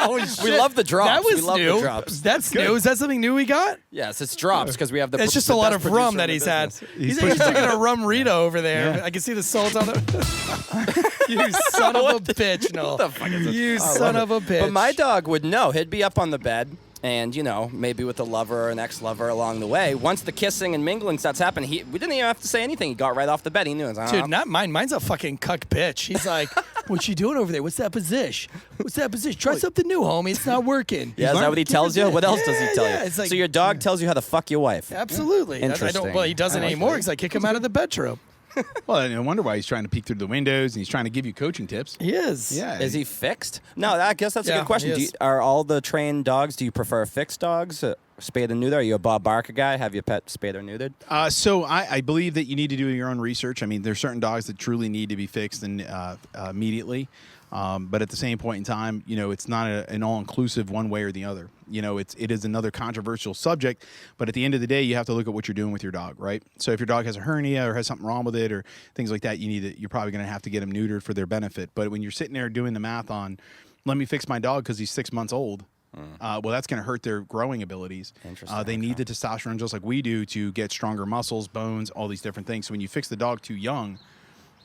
Oh, We shit. love the drops. That was We love new. the drops. That's new. Is that something new we got? Yes, it's drops because we have the. It's just the a lot best of rum producer that in the he's had. business. He's drinking a rum Rito over there. Yeah. I can see the salt on the. You son of a bitch, Noel. the fuck is this? You son of a bitch. But my dog would know. He'd be up on the bed, and maybe with a lover or an ex-lover along the way. Once the kissing and mingling starts happening, we didn't even have to say anything. He got right off the bed. He knew. Dude, not mine. Mine's a fucking cuck bitch. He's like, "What you doing over there? What's that position? What's that position? Try something new, homie. It's not working." Yeah, is that what he tells you? What else does he tell Yeah, you? it's like- so your dog tells you how to fuck your wife. Absolutely. I don't. Interesting. Well, he doesn't I like anymore that. because I kick him out of the bedroom. Well, no wonder why he's trying to peek through the windows and he's trying to give you coaching tips. He is. Yeah. Is he fixed? No, I guess that's a Yeah, good question. he is. Are all the trained dogs? Do you prefer fixed dogs, spayed and neutered? Are you a Bob Barker guy? Have your pet spayed or neutered? So I believe that you need to do your own research. I mean, there's certain dogs that truly need to be fixed and immediately. But at the same point in time, it's not an all-inclusive one way or the other. It is another controversial subject. But at the end of the day, you have to look at what you're doing with your dog, right? So if your dog has a hernia or has something wrong with it or things like that, you're probably going to have to get them neutered for their benefit. But when you're sitting there doing the math on, let me fix my dog because he's 6 months old. Well, that's going to hurt their growing abilities. Interesting, They need the testosterone just like we do to get stronger muscles, bones, all these different things. So when you fix the dog too young,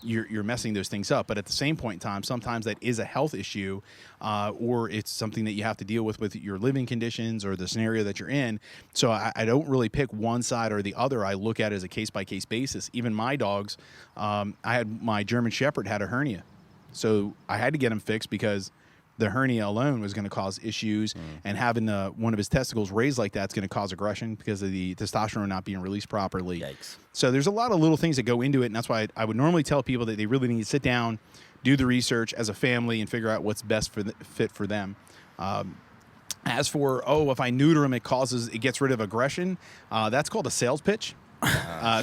you're messing those things up. But at the same point in time, sometimes that is a health issue, or it's something that you have to deal with your living conditions or the scenario that you're in. So I don't really pick one side or the other. I look at it as a case-by-case basis. Even my dogs, I had my German Shepherd had a hernia. So I had to get him fixed because the hernia alone was going to cause issues, and having one of his testicles raised like that's going to cause aggression because of the testosterone not being released properly. Yikes. So there's a lot of little things that go into it, and that's why I would normally tell people that they really need to sit down, do the research as a family, and figure out what's best fit for them. As for, if I neuter him, it gets rid of aggression. That's called a sales pitch.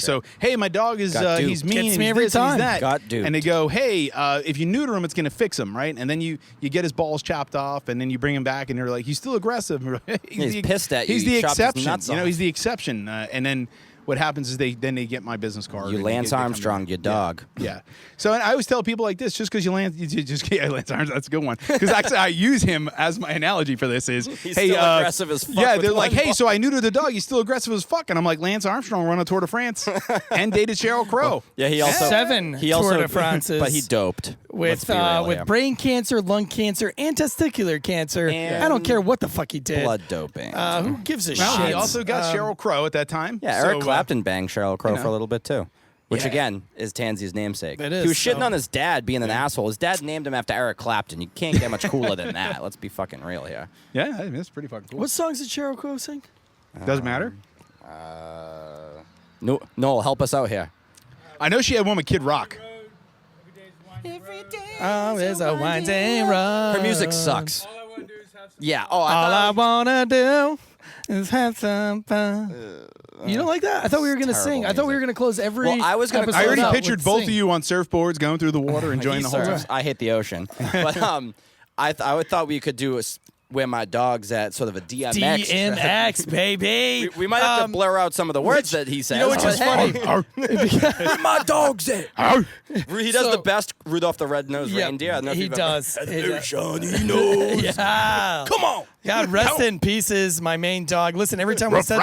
So, hey, my dog is Got duped. he's mean Gets and me he's every this and time. he's that. Got duped. And they go, hey, if you neuter him, it's going to fix him, right? And then you get his balls chopped off, and then you bring him back, and they're like, he's still aggressive. He's pissed at you. He's You the chopped his exception. nuts off. He's the exception. And then what happens is they get my business card. You and Lance they come Armstrong, in. your dog. Yeah. So I always tell people like this, just because Lance Armstrong, that's a good one. Because actually I use him as my analogy for this is, He's hey, still aggressive as fuck Yeah, with they're like, one hey, ball. so I neutered the dog. He's still aggressive as fuck. And I'm like, Lance Armstrong won a Tour de France and dated Sheryl Crow. Yeah, he also 7 he also, Tour de France's. but he doped. Let's with be real here. brain cancer, lung cancer, and testicular cancer. And I don't care what the fuck he did. blood doping. Who gives a Well, shit? he also got Sheryl Crow at that time. Yeah, So, Eric Clapton banged Sheryl Crow for a little bit too, which Yeah. again is Tansy's namesake. It is, He was shitting so- on his dad being an asshole. His dad named him after Eric Clapton. You can't get much cooler than that. Let's be fucking real here. Yeah, I mean, that's pretty fucking cool. What songs did Sheryl Crow sing? Doesn't matter. No, Noel, help us out here. I know she had one with Kid Rock. Oh, there's a winding road. Her music sucks. Yeah. Oh, All I I wanna do is have some fun. You don't like that? I thought we were gonna Terrible sing. I thought we were music. gonna close every. Well, I was gonna- episode I already out pictured with both sing. of you on surfboards going through the water, enjoying he the whole surfs. time. I hate the ocean. But I thought we could do where my dog's at, sort of a DMX. DMX, baby. We might have to blur out some of the words that he says. You know which is funny? Where my dog's at? He does the best Rudolph the Red-Nosed Reindeer. I don't know if he you've does. Ever... Shawnee knows. Yeah. Come on. God rest in pieces, my main dog. Listen, every time we said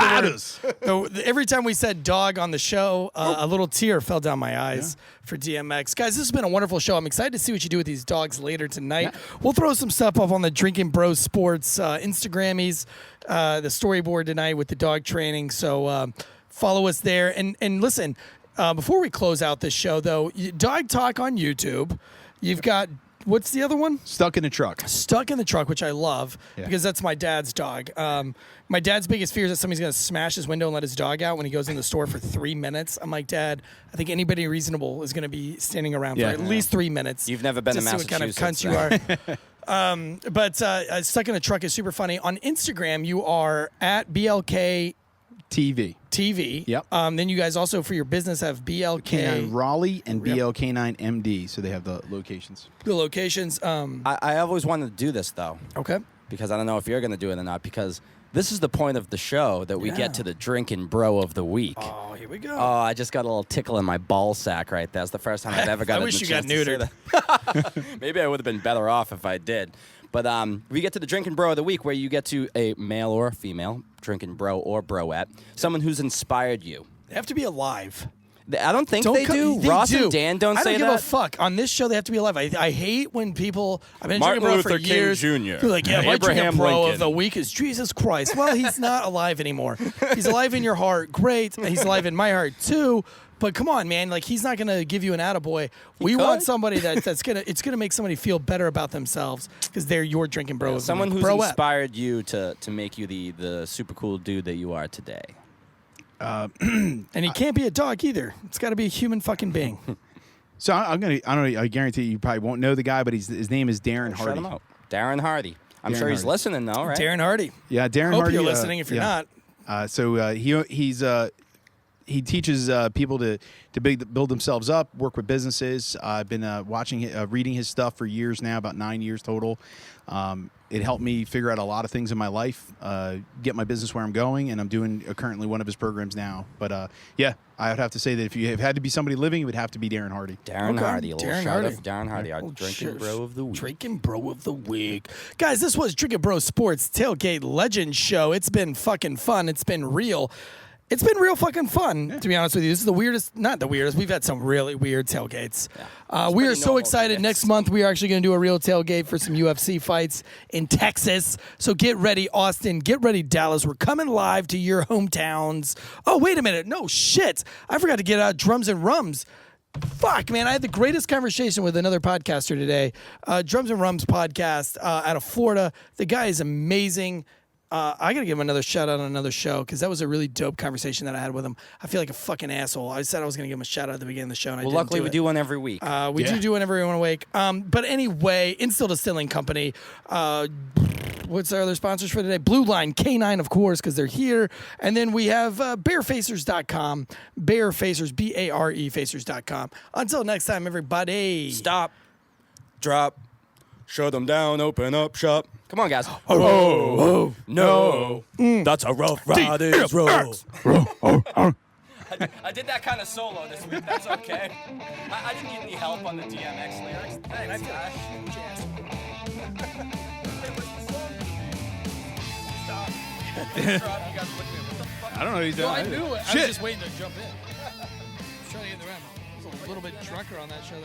every time we said dog on the show, a little tear fell down my eyes for DMX. Guys, this has been a wonderful show. I'm excited to see what you do with these dogs later tonight. Yeah. We'll throw some stuff up on the Drinking Bros Sports Instagrammies, the storyboard tonight with the dog training. So follow us there. And listen, before we close out this show, though, Dog Talk on YouTube. You've got... What's the other one? Stuck in the Truck. Stuck in the Truck, which I love because that's my dad's dog. My dad's biggest fear is that somebody's going to smash his window and let his dog out when he goes in the store for 3 minutes. I'm like, Dad, I think anybody reasonable is going to be standing around for at least 3 minutes. You've never been to Massachusetts. See what kind of cunt you are. But Stuck in the Truck is super funny. On Instagram, you are at BLK TV. Yep. Then you guys also, for your business, have BLK K9 Raleigh and BLK9 MD, so they have the locations. The locations. I always wanted to do this, though. Okay. Because I don't know if you're going to do it or not, because this is the point of the show that we get to the Drinking Bro of the Week. Oh, here we go. Oh, I just got a little tickle in my ball sack right there. That's the first time I've ever got I wish you got neutered. Maybe I would have been better off if I did. But we get to the Drinking Bro of the Week, where you get to a male or female, drinking bro or broette, someone who's inspired you. They have to be alive. I don't think they do. Ross and Dan don't say that. I don't give a fuck. On this show, they have to be alive. I hate when people... I've been Martin drinking bro Luther for years. King Jr. They're like, yeah, my Abraham drinking bro Lincoln. of the week is Jesus Christ. Well, he's not alive anymore. He's alive in your heart. Great. He's alive in my heart, too. But come on, man. Like, he's not going to give you an attaboy. We want somebody it's going to make somebody feel better about themselves because they're your drinking bro. Someone who's inspired you to make you the super cool dude that you are today. And he can't be a dog either. It's got to be a human fucking being. So I guarantee you probably won't know the guy, but his name is Darren Hardy. Shut him out. Darren Hardy. I'm sure he's listening though, right? Darren Hardy. Yeah, Darren Hope Hardy. You're listening if you're not. He teaches people to build themselves up, work with businesses. I've been reading his stuff for years now, about 9 years total. It helped me figure out a lot of things in my life, get my business where I'm going, and I'm doing currently one of his programs now. But I would have to say that if you had to be somebody living, it would have to be Darren Hardy. Darren Hardy. Darren Hardy. Darren Hardy, our Drinking Bro of the Week. Drinking Bro of the Week. Guys, this was Drinking Bro Sports Tailgate Legend Show. It's been fucking fun. It's been real. It's been real fucking fun, to be honest with you. This is the weirdest, not the weirdest. We've had some really weird tailgates. Yeah. We are so excited. Next month, we are actually going to do a real tailgate for some UFC fights in Texas. So get ready, Austin. Get ready, Dallas. We're coming live to your hometowns. Oh, wait a minute. No, shit. I forgot to get out Drums and Rums. Fuck, man. I had the greatest conversation with another podcaster today. Drums and Rums podcast out of Florida. The guy is amazing. I got to give him another shout out on another show because that was a really dope conversation that I had with him. I feel like a fucking asshole. I said I was going to give him a shout out at the beginning of the show, and I didn't luckily do we do one every week. We do one every week. But anyway, Instill Distilling Company. What's our other sponsors for today? BlueLine K9, of course, because they're here. And then we have barefacers.com. Barefacers, BAREfacers.com. Until next time, everybody. Stop. Drop. Shut them down. Open up shop. Come on, guys. Oh, no. That's a Rough Riders roll. I did that kind of solo this week. That's okay. I didn't need any help on the DMX lyrics. Thanks, guys. Stop. You guys look at me. What the fuck? I don't know what he's doing. I knew it. I was just waiting to jump in. I was trying to get in the round. I was a little bit drunker on that show than